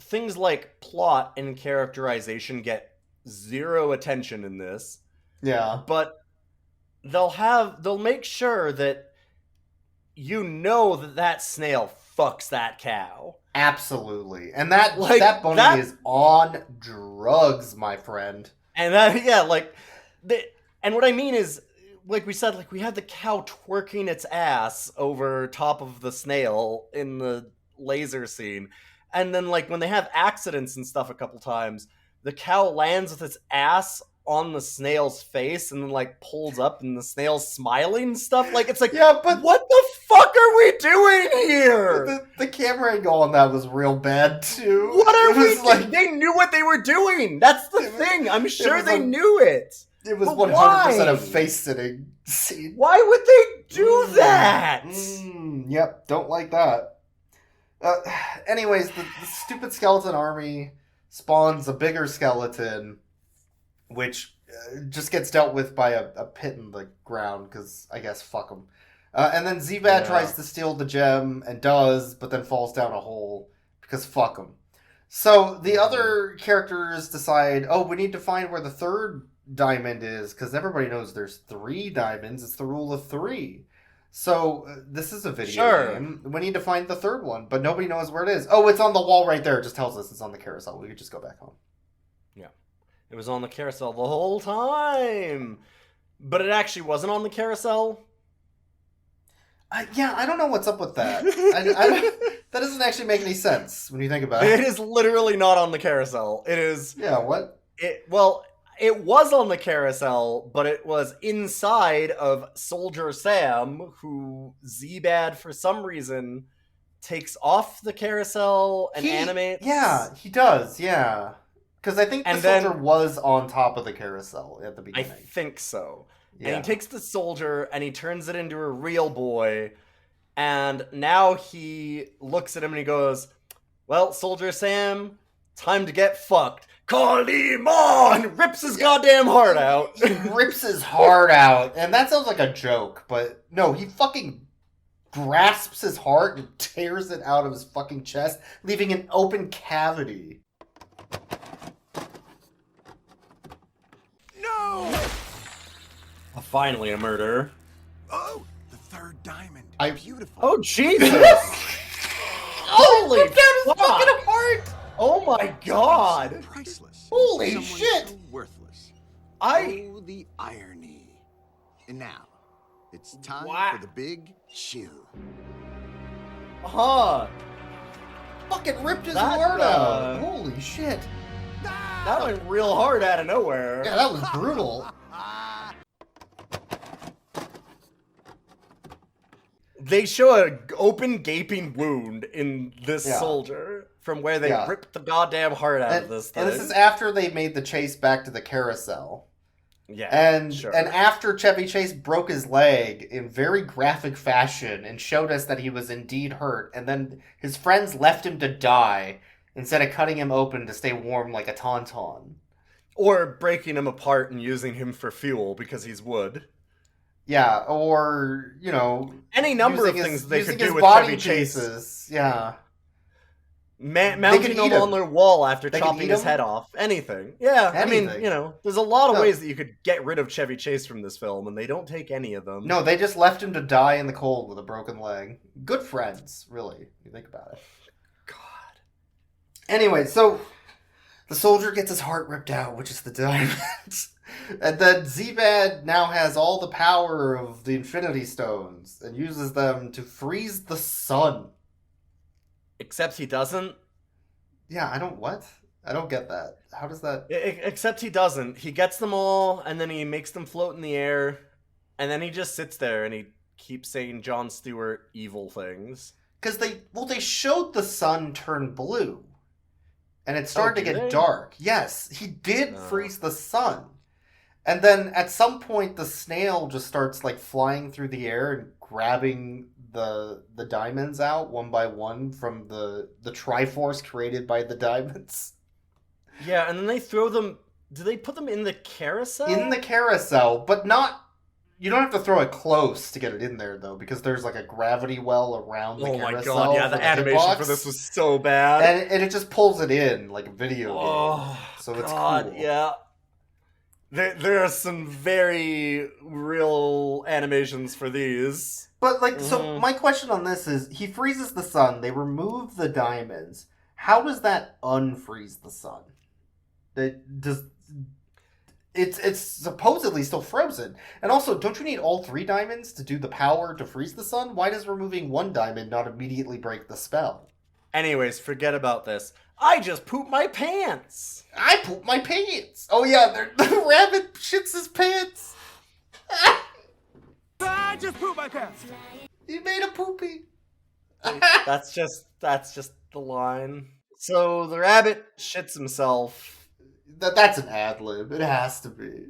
things like plot and characterization get zero attention in this. Yeah. But they'll make sure that you know that snail fucks that cow. Absolutely. And that bunny is on drugs, my friend. And and what I mean is, like we said, like we had the cow twerking its ass over top of the snail in the laser scene. And then like when they have accidents and stuff a couple times, the cow lands with its ass on the snail's face and then like pulls up and the snail's smiling and stuff. Like it's like, yeah, but what the fuck are we doing here? The camera angle on that was real bad too. What are we like, they knew what they were doing. That's the thing. I'm sure they knew it. It was 100% why? a face-sitting scene. Why would they do that? Yep, don't like that. Anyways, the stupid skeleton army spawns a bigger skeleton, which just gets dealt with by a pit in the ground, because I guess fuck them. And then Z-Bad tries to steal the gem, and does, but then falls down a hole, because fuck them. So the other characters decide, oh, we need to find where the third diamond is, because everybody knows there's 3 diamonds. It's the rule of 3. So this is a video game. We need to find the third one, but nobody knows where it is. Oh, it's on the wall right there. It just tells us it's on the carousel. We could just go back home. Yeah. It was on the carousel the whole time. But it actually wasn't on the carousel. Yeah, I don't know what's up with that. That doesn't actually make any sense when you think about it. It is literally not on the carousel. It is... Yeah, what? It was on the carousel, but it was inside of Soldier Sam, who Z-Bad, for some reason, takes off the carousel and animates. Yeah, he does, yeah. Because I think the soldier was on top of the carousel at the beginning. I think so. Yeah. And he takes the soldier and he turns it into a real boy. And now he looks at him and he goes, well, Soldier Sam, time to get fucked. Kalima! And rips his goddamn heart out. He rips his heart out. And that sounds like a joke, but no, he fucking grasps his heart and tears it out of his fucking chest, leaving an open cavity. No! Finally a murder. Oh, the third diamond. Beautiful. Oh, Jesus! Oh Holy ripped out his fuck! fucking heart! Oh my god! Priceless. Holy Someone shit! So worthless. I Oh, the irony. And now, it's time Wow. for the big shoe. Huh. Fucking ripped his That, heart out. Holy shit. That went real hard out of nowhere. Yeah, that was brutal. They show a open gaping wound in this Yeah. soldier from where they Yeah. ripped the goddamn heart out of And, this thing. and this is after they made the chase back to the carousel. Yeah, And sure. and after Chevy Chase broke his leg in very graphic fashion and showed us that he was indeed hurt, and then his friends left him to die instead of cutting him open to stay warm like a tauntaun. Or breaking him apart and using him for fuel because he's wood. Yeah, or, you know... Any number of using things they could using do his with body Chevy Chase. pieces. Yeah. Mounting can him eat on their wall after They can chopping eat his him? head off. Anything. Yeah, I mean, Anything. you know, there's a lot of No. ways that you could get rid of Chevy Chase from this film, and they don't take any of them. No, they just left him to die in the cold with a broken leg. Good friends, really, if you think about it. God. Anyway, so the soldier gets his heart ripped out, which is the diamond. And then Zebad now has all the power of the Infinity Stones and uses them to freeze the sun. Except he doesn't. Yeah, I don't get that. How does that... Except he doesn't. He gets them all, and then he makes them float in the air, and then he just sits there and he keeps saying Jon Stewart evil things. Because they showed the sun turn blue. And it started to did get they? dark. Yes, he did No. freeze the sun. And then at some point the snail just starts like flying through the air and grabbing the diamonds out one by one from the Triforce created by the diamonds. Yeah, and then they throw them... Do they put them in the carousel? In the carousel, but not... You don't have to throw it close to get it in there, though, because there's like a gravity well around the Oh carousel. my god, yeah, for the animation hitbox, for this was so bad. and it just pulls it in like a video game. So it's cool. Yeah. There are some very real animations for these. But, like, so my question on this is, he freezes the sun, they remove the diamonds. How does that unfreeze the sun? It's supposedly still frozen. And also, don't you need all 3 diamonds to do the power to freeze the sun? Why does removing 1 diamond not immediately break the spell? Anyways, forget about this. I just pooped my pants! I pooped my pants! Oh yeah, the rabbit shits his pants! I just pooped my pants. He made a poopy! That's just the line. So the rabbit shits himself. That's an ad-lib. It has to be.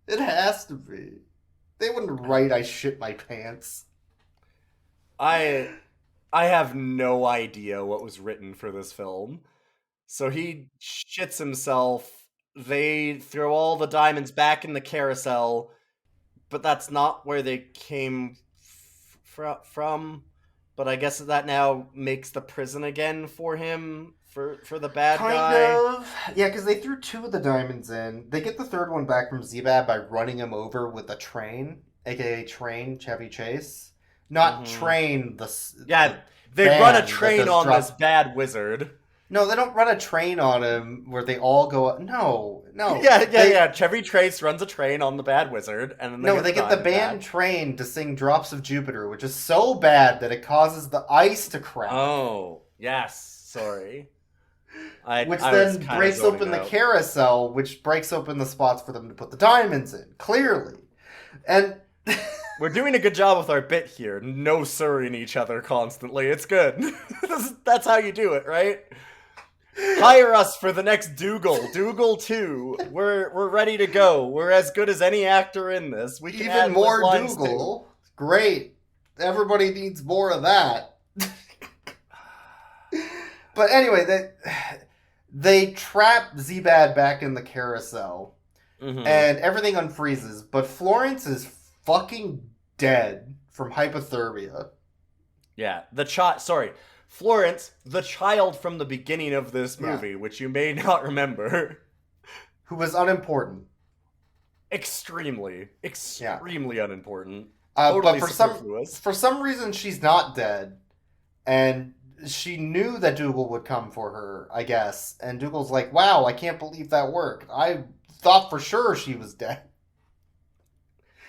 It has to be. They wouldn't write I shit my pants. I have no idea what was written for this film. So he shits himself. They throw all the diamonds back in the carousel, but that's not where they came from. But I guess that now makes the prison again for him, for the bad guy. Kind of. Yeah, because they threw 2 of the diamonds in. They get the 3rd one back from Zebad by running him over with a train, aka Train Chevy Chase. Not Train, Yeah, they band run a that train does on drop- this bad wizard. No, they don't run a train on him where they all go up. No. Yeah. Chevy Chase runs a train on the bad wizard, and then They get the band back. train to sing Drops of Jupiter, which is so bad that it causes the ice to crack. Oh, yes. Sorry. Which I was then kinda breaks zoning open the out. carousel, which breaks open the spots for them to put the diamonds in, clearly. And We're doing a good job with our bit here. No sirring each other constantly. It's good. That's how you do it, right? Hire us for the next Doogal. Doogal 2. We're ready to go. We're as good as any actor in this. We can add even more lines Doogal. Great. Everybody needs more of that. But anyway, they trap Zebad back in the carousel, and everything unfreezes, but Florence is fucking dead from hypothermia. Yeah, Florence, the child from the beginning of this movie, which you may not remember. Who was unimportant. Extremely unimportant. But Totally for superfluous. some reason she's not dead, and she knew that Doogal would come for her, I guess. And Doogal's like, wow, I can't believe that worked. I thought for sure she was dead.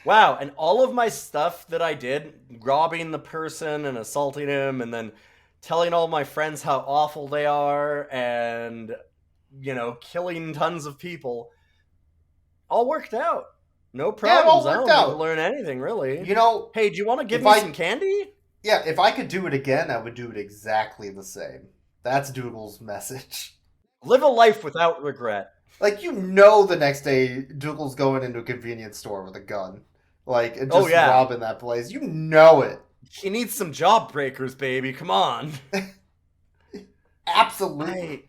Wow, and all of my stuff that I did, robbing the person and assaulting him, and then telling all my friends how awful they are, and, killing tons of people, all worked out. No problems. Yeah, it all I worked don't need out. to learn anything, really. Hey, do you want to give me some candy? Yeah, if I could do it again, I would do it exactly the same. That's Doogal's message. Live a life without regret. Like, the next day, Doogal's going into a convenience store with a gun. And just robbing that place. You know it. He needs some job breakers, baby. Come on. Absolutely.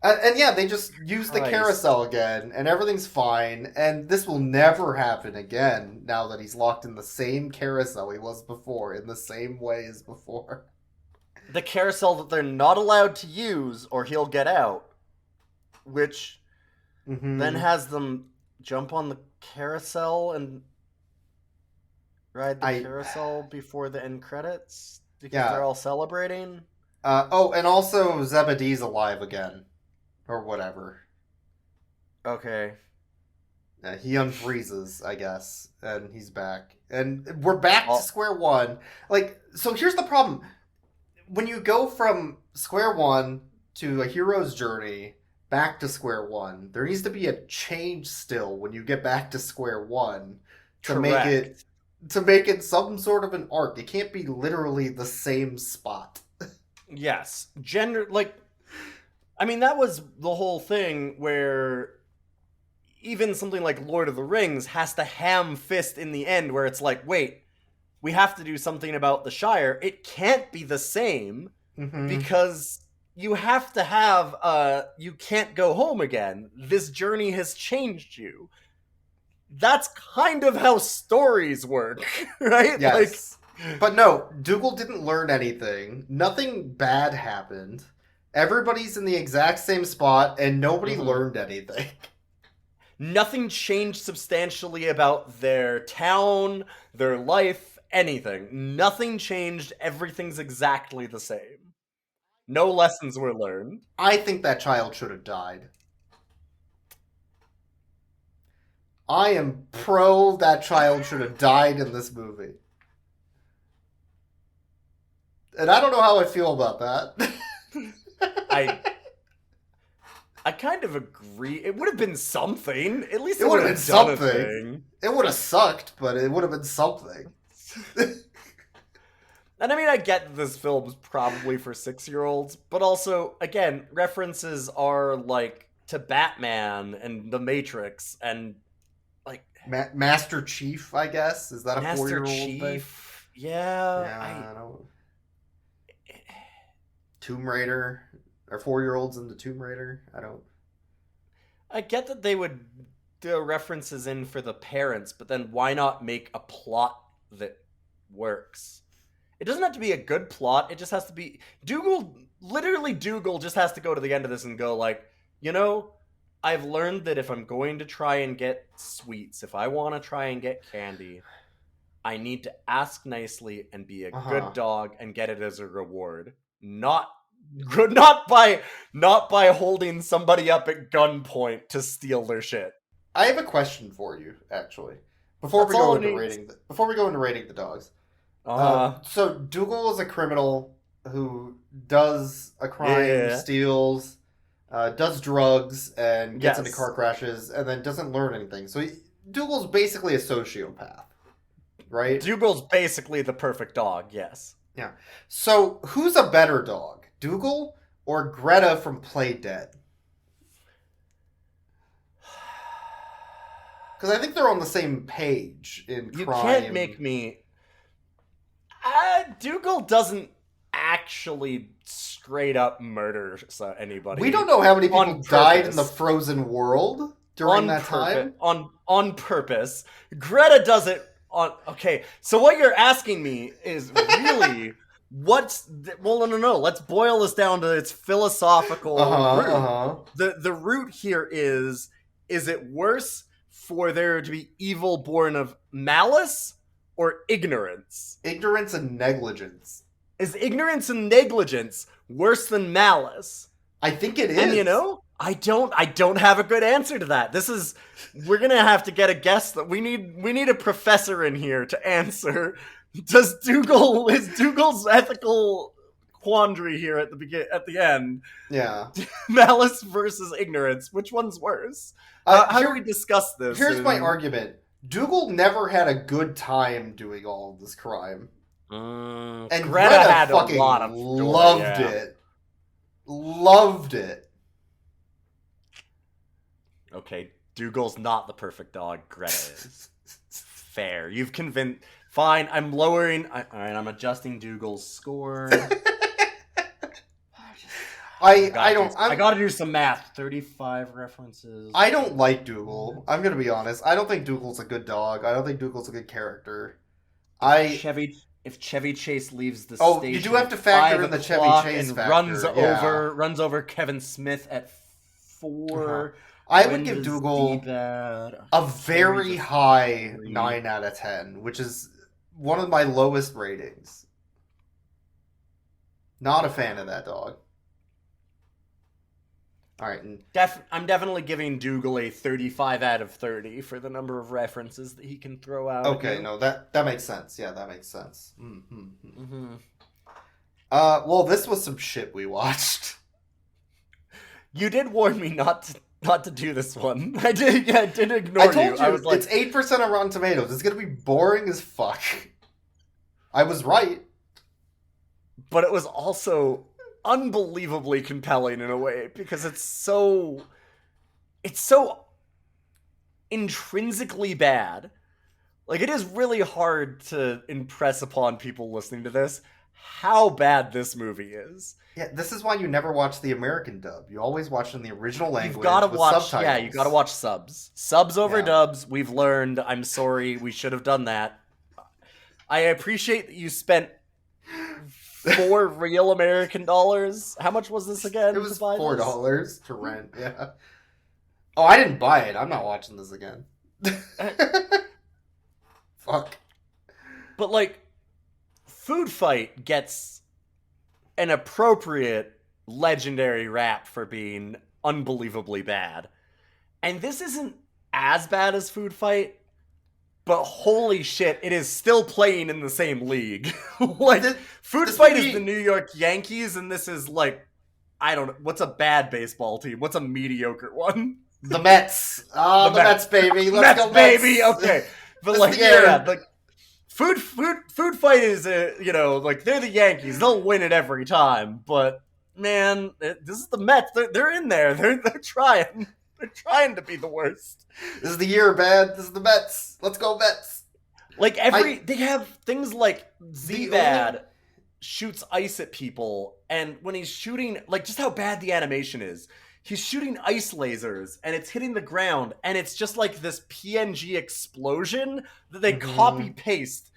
And yeah, they just use the carousel again, and everything's fine. And this will never happen again now that he's locked in the same carousel he was before, in the same way as before. The carousel that they're not allowed to use, or he'll get out. Which then has them jump on the carousel and ride the carousel before the end credits? Because they're all celebrating? And also Zebedee's alive again. Or whatever. Okay. He unfreezes, I guess, and he's back. And we're back to square one. So here's the problem. When you go from square one to a hero's journey back to square one, there needs to be a change still when you get back to square one to make it some sort of an arc. It can't be literally the same spot. Yes. That was the whole thing where even something like Lord of the Rings has to ham fist in the end where it's like, wait, we have to do something about the Shire. It can't be the same because you have to have, you can't go home again. This journey has changed you. That's kind of how stories work, right? Yes. But no, Doogal didn't learn anything. Nothing bad happened. Everybody's in the exact same spot, and nobody learned anything. Nothing changed substantially about their town, their life, anything. Nothing changed. Everything's exactly the same. No lessons were learned. I think that child should have died. I am pro that child should have died in this movie. And I don't know how I feel about that. I kind of agree. It would have been something. At least it would have been something. Thing. It would have sucked, but it would have been something. And I get this film's probably for 6-year-olds, but also, again, references are to Batman and The Matrix and Master Chief, I guess. Is that a 4-year-old thing? Yeah. I don't. Tomb Raider. Are 4-year-olds into Tomb Raider? I get that they would do references in for the parents, but then why not make a plot that works? It doesn't have to be a good plot. It just has to be... Doogal just has to go to the end of this and go I've learned that if I'm going to try and get sweets, if I want to try and get candy, I need to ask nicely and be a good dog and get it as a reward. Not by holding somebody up at gunpoint to steal their shit. I have a question for you, actually. Before we go into rating the dogs. So Doogal is a criminal who does a crime, steals, does drugs, and gets into car crashes, and then doesn't learn anything. So Doogal's basically a sociopath, right? Doogal's basically the perfect dog, yes. Yeah. So who's a better dog? Doogal or Greta from Play Dead? Because I think they're on the same page in crime. You can't make me... Doogal doesn't actually straight up murder anybody. We don't know how many people died in the frozen world during that time. On purpose. Greta does it on... Okay, so what you're asking me is really... No. Let's boil this down to its philosophical root. The root here is it worse for there to be evil born of malice or ignorance? Ignorance and negligence. Is ignorance and negligence worse than malice? I think it is. And you know, I don't have a good answer to that. We're gonna have to get a guess that we need a professor in here to answer. Is Doogal's ethical quandary here at the end? Yeah. Malice versus ignorance. Which one's worse? How do we discuss this? Here's my argument. Doogal never had a good time doing all of this crime. And Greta had fucking a lot of joy, loved it. Loved it. Okay, Doogal's not the perfect dog. Greta is. Fair. You've convinced. Fine, I'm lowering. Alright, I'm adjusting Doogal's score. I gotta do some math. 35 references. I don't like Doogal. I'm gonna be honest. I don't think Doogal's a good dog. I don't think Doogal's a good character. If Chevy Chase leaves the station, station, you do have to factor in the Chevy Chase and factor. runs over Kevin Smith at 4. I would give Doogal a very high 9 out of 10, which is one of my lowest ratings. Not a fan of that dog. All right, I'm definitely giving Doogal a 35 out of 30 for the number of references that he can throw out. Okay, no, that makes sense. Yeah, that makes sense. Well, this was some shit we watched. You did warn me not to do this one. I did ignore you. I told you, I was like, it's 8% on Rotten Tomatoes. It's gonna be boring as fuck. I was right. But it was also unbelievably compelling in a way because it's so intrinsically bad. Like, it is really hard to impress upon people listening to this how bad this movie is. Yeah, this is why you never watch the American dub. You always watch in the original language. You've gotta with watch, subtitles. yeah, you gotta watch subs. Subs over dubs. We've learned. I'm sorry, we should have done that. I appreciate that you spent 4 real American dollars. How much was this again? It was $4 to rent. Yeah. Oh, I didn't buy it. I'm not watching this again. Fuck. But like, Food Fight gets an appropriate legendary rap for being unbelievably bad. And this isn't as bad as Food Fight, but holy shit, it is still playing in the same league. Like, Food Fight is the New York Yankees, and this is like, I don't know, what's a bad baseball team? What's a mediocre one? The Mets. Oh, the Mets, baby. Let's go, Mets. Baby. Okay. But like, like, Food Fight is like, they're the Yankees. They'll win it every time. But man, this is the Mets. They're in there. They're trying. They're trying to be the worst. This is the year, man. This is the Mets. Let's go, Mets. Like, they have things like Z-Bad shoots ice at people, and when he's shooting, like, just how bad the animation is. He's shooting ice lasers, and it's hitting the ground, and it's just like this PNG explosion that they copy-paste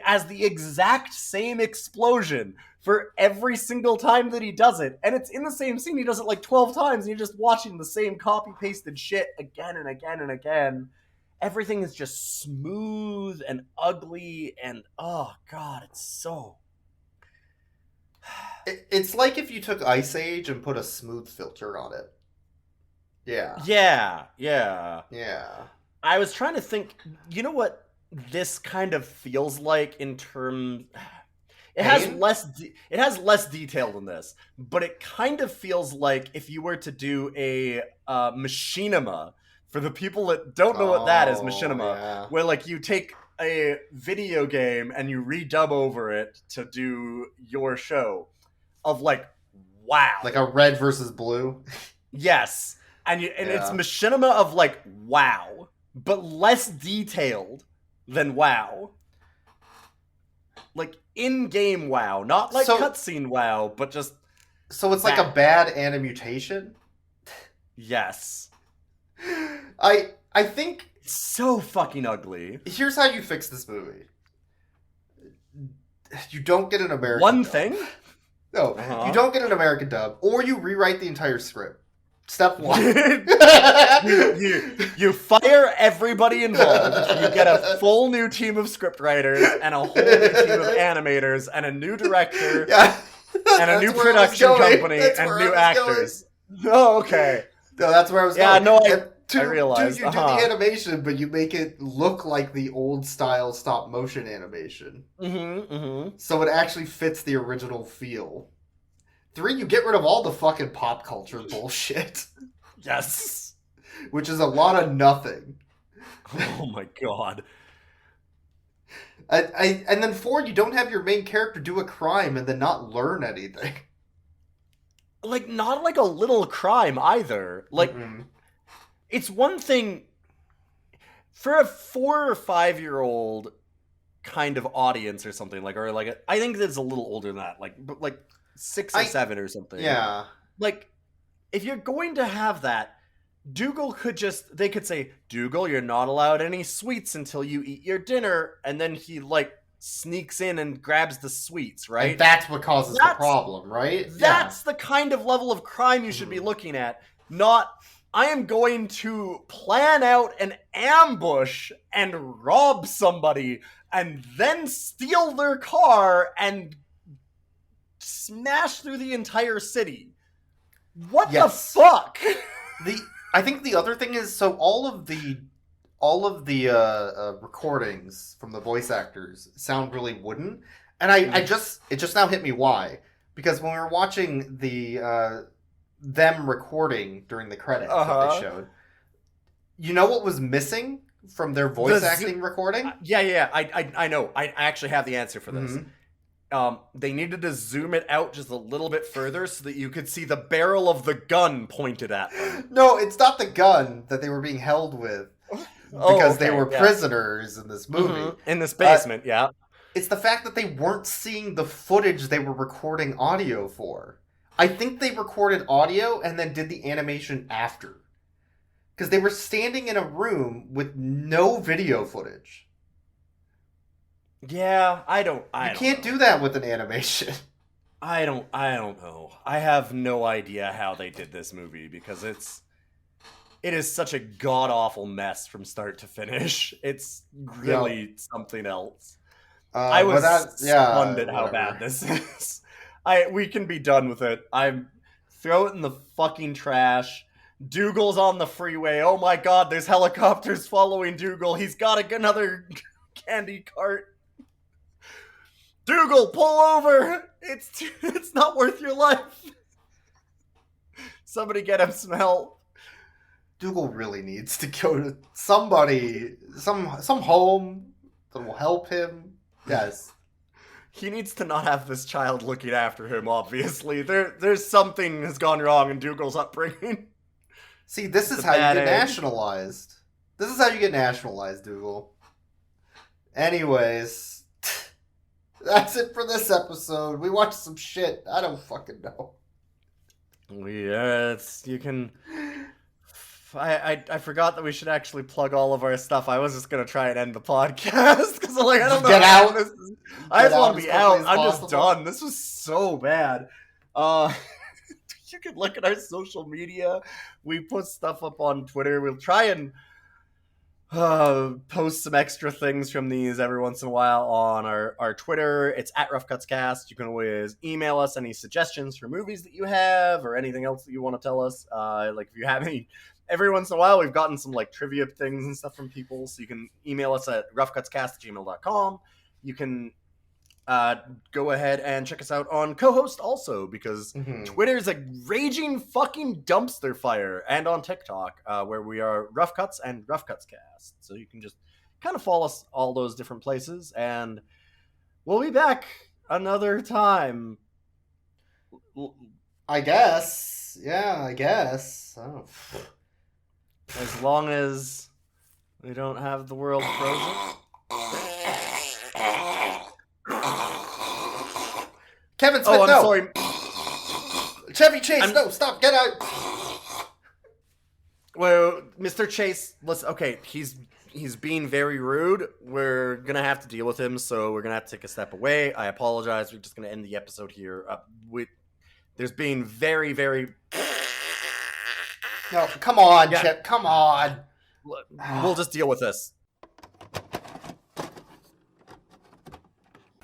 as the exact same explosion for every single time that he does it. And it's in the same scene. He does it like 12 times, and you're just watching the same copy-pasted shit again and again and again. Everything is just smooth and ugly, and oh god, it's so... It's like if you took Ice Age and put a smooth filter on it. Yeah. Yeah. I was trying to think, you know what this kind of feels like in terms... It has less detail than this, but it kind of feels like if you were to do a machinima, for the people that don't know what that is, machinima, where like you take a video game and you redub over it to do your show. Of like, wow. Like a red versus blue? Yes. And it's machinima of like, wow. But less detailed than wow. Like, in-game wow. Not like cutscene wow, but just... So it's like a bad animutation? Yes. I think... It's so fucking ugly. Here's how you fix this movie. You don't get an American One dub. thing? No, you don't get an American dub, or you rewrite the entire script. Step 1. you fire everybody involved. You get a full new team of scriptwriters and a whole new team of animators and a new director and a new production company and new actors. Oh, okay. No, that's where I was going. Yeah, no, I realized. You do the animation, but you make it look like the old style stop motion animation. So it actually fits the original feel. 3, you get rid of all the fucking pop culture bullshit. Yes. Which is a lot of nothing. Oh my god. And then 4, you don't have your main character do a crime and then not learn anything. Like, not like a little crime either. Like, it's one thing for a 4 or 5-year-old kind of audience or something, like, or like, I think it's a little older than that, like 6 or 7 or something. Yeah. Like, if you're going to have that, Doogal they could say, Doogal, you're not allowed any sweets until you eat your dinner, and then he, like, sneaks in and grabs the sweets, right? And that's what causes the problem, right? That's the kind of level of crime you should be looking at, not, I am going to plan out an ambush and rob somebody and then steal their car and smash through the entire city. What the fuck? I think the other thing is, so all of the recordings from the voice actors sound really wooden, and it just now hit me why, because when we were watching the them recording during the credits that they showed, you know what was missing from their voice acting recording? I know. I actually have the answer for this. They needed to zoom it out just a little bit further so that you could see the barrel of the gun pointed at them. No, it's not the gun that they were being held with. Because they were prisoners in this movie. In this basement, It's the fact that they weren't seeing the footage they were recording audio for. I think they recorded audio and then did the animation after. Because they were standing in a room with no video footage. Yeah, you can't do that with an animation. I don't know. I have no idea how they did this movie because it is such a god-awful mess from start to finish. It's really something else. I was stunned at how bad this is. We can be done with it. Throw it in the fucking trash. Doogal's on the freeway. Oh my god, there's helicopters following Doogal. He's got another candy cart. Doogal, pull over! It's not worth your life. Somebody get him some help. Doogal really needs to go to somebody, some home that will help him. Yes. He needs to not have this child looking after him, obviously. There's something has gone wrong in Doogal's upbringing. See, this is how you get nationalized. This is how you get nationalized, Doogal. Anyways, that's it for this episode. We watched some shit. I don't fucking know. Yeah, you can... I forgot that we should actually plug all of our stuff. I was just gonna try and end the podcast because I don't know. Get out. I just want to be out. I'm just done. This was so bad. You can look at our social media. We put stuff up on Twitter. We'll try and post some extra things from these every once in a while on our Twitter. It's at Rough Cuts Cast. You can always email us any suggestions for movies that you have or anything else that you want to tell us. Like if you have any. Every once in a while, we've gotten some like trivia things and stuff from people, so you can email us at roughcutscast@gmail.com. You can go ahead and check us out on Co-Host also, because Twitter's a raging fucking dumpster fire, and on TikTok, where we are Rough Cuts and Rough Cuts Cast. So you can just kind of follow us all those different places, and we'll be back another time. I guess. Yeah, I guess. Oh. As long as we don't have the world frozen. Kevin Smith, I'm no. sorry. Chevy Chase, no, stop, get out. Well, Mr. Chase, he's being very rude. We're gonna have to deal with him, so we're gonna have to take a step away. I apologize. We're just gonna end the episode here. There's being very, very... No, come on, Yeah. Chip. Come on. We'll just deal with this.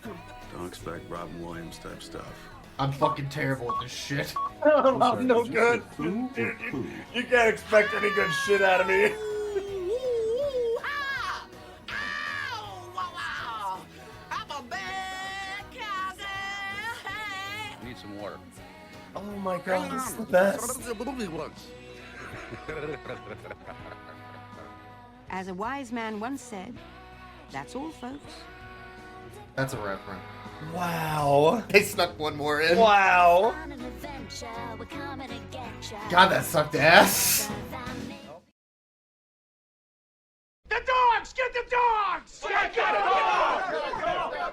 Don't expect Robin Williams type stuff. I'm fucking terrible at this shit. I'm no good. You can't expect any good shit out of me. I need some water. Oh my god, this is the best. As a wise man once said, that's all, folks. That's a reference. Wow. They snuck one more in. Wow. God, that sucked ass. The dogs! Get the dogs! Get the dogs!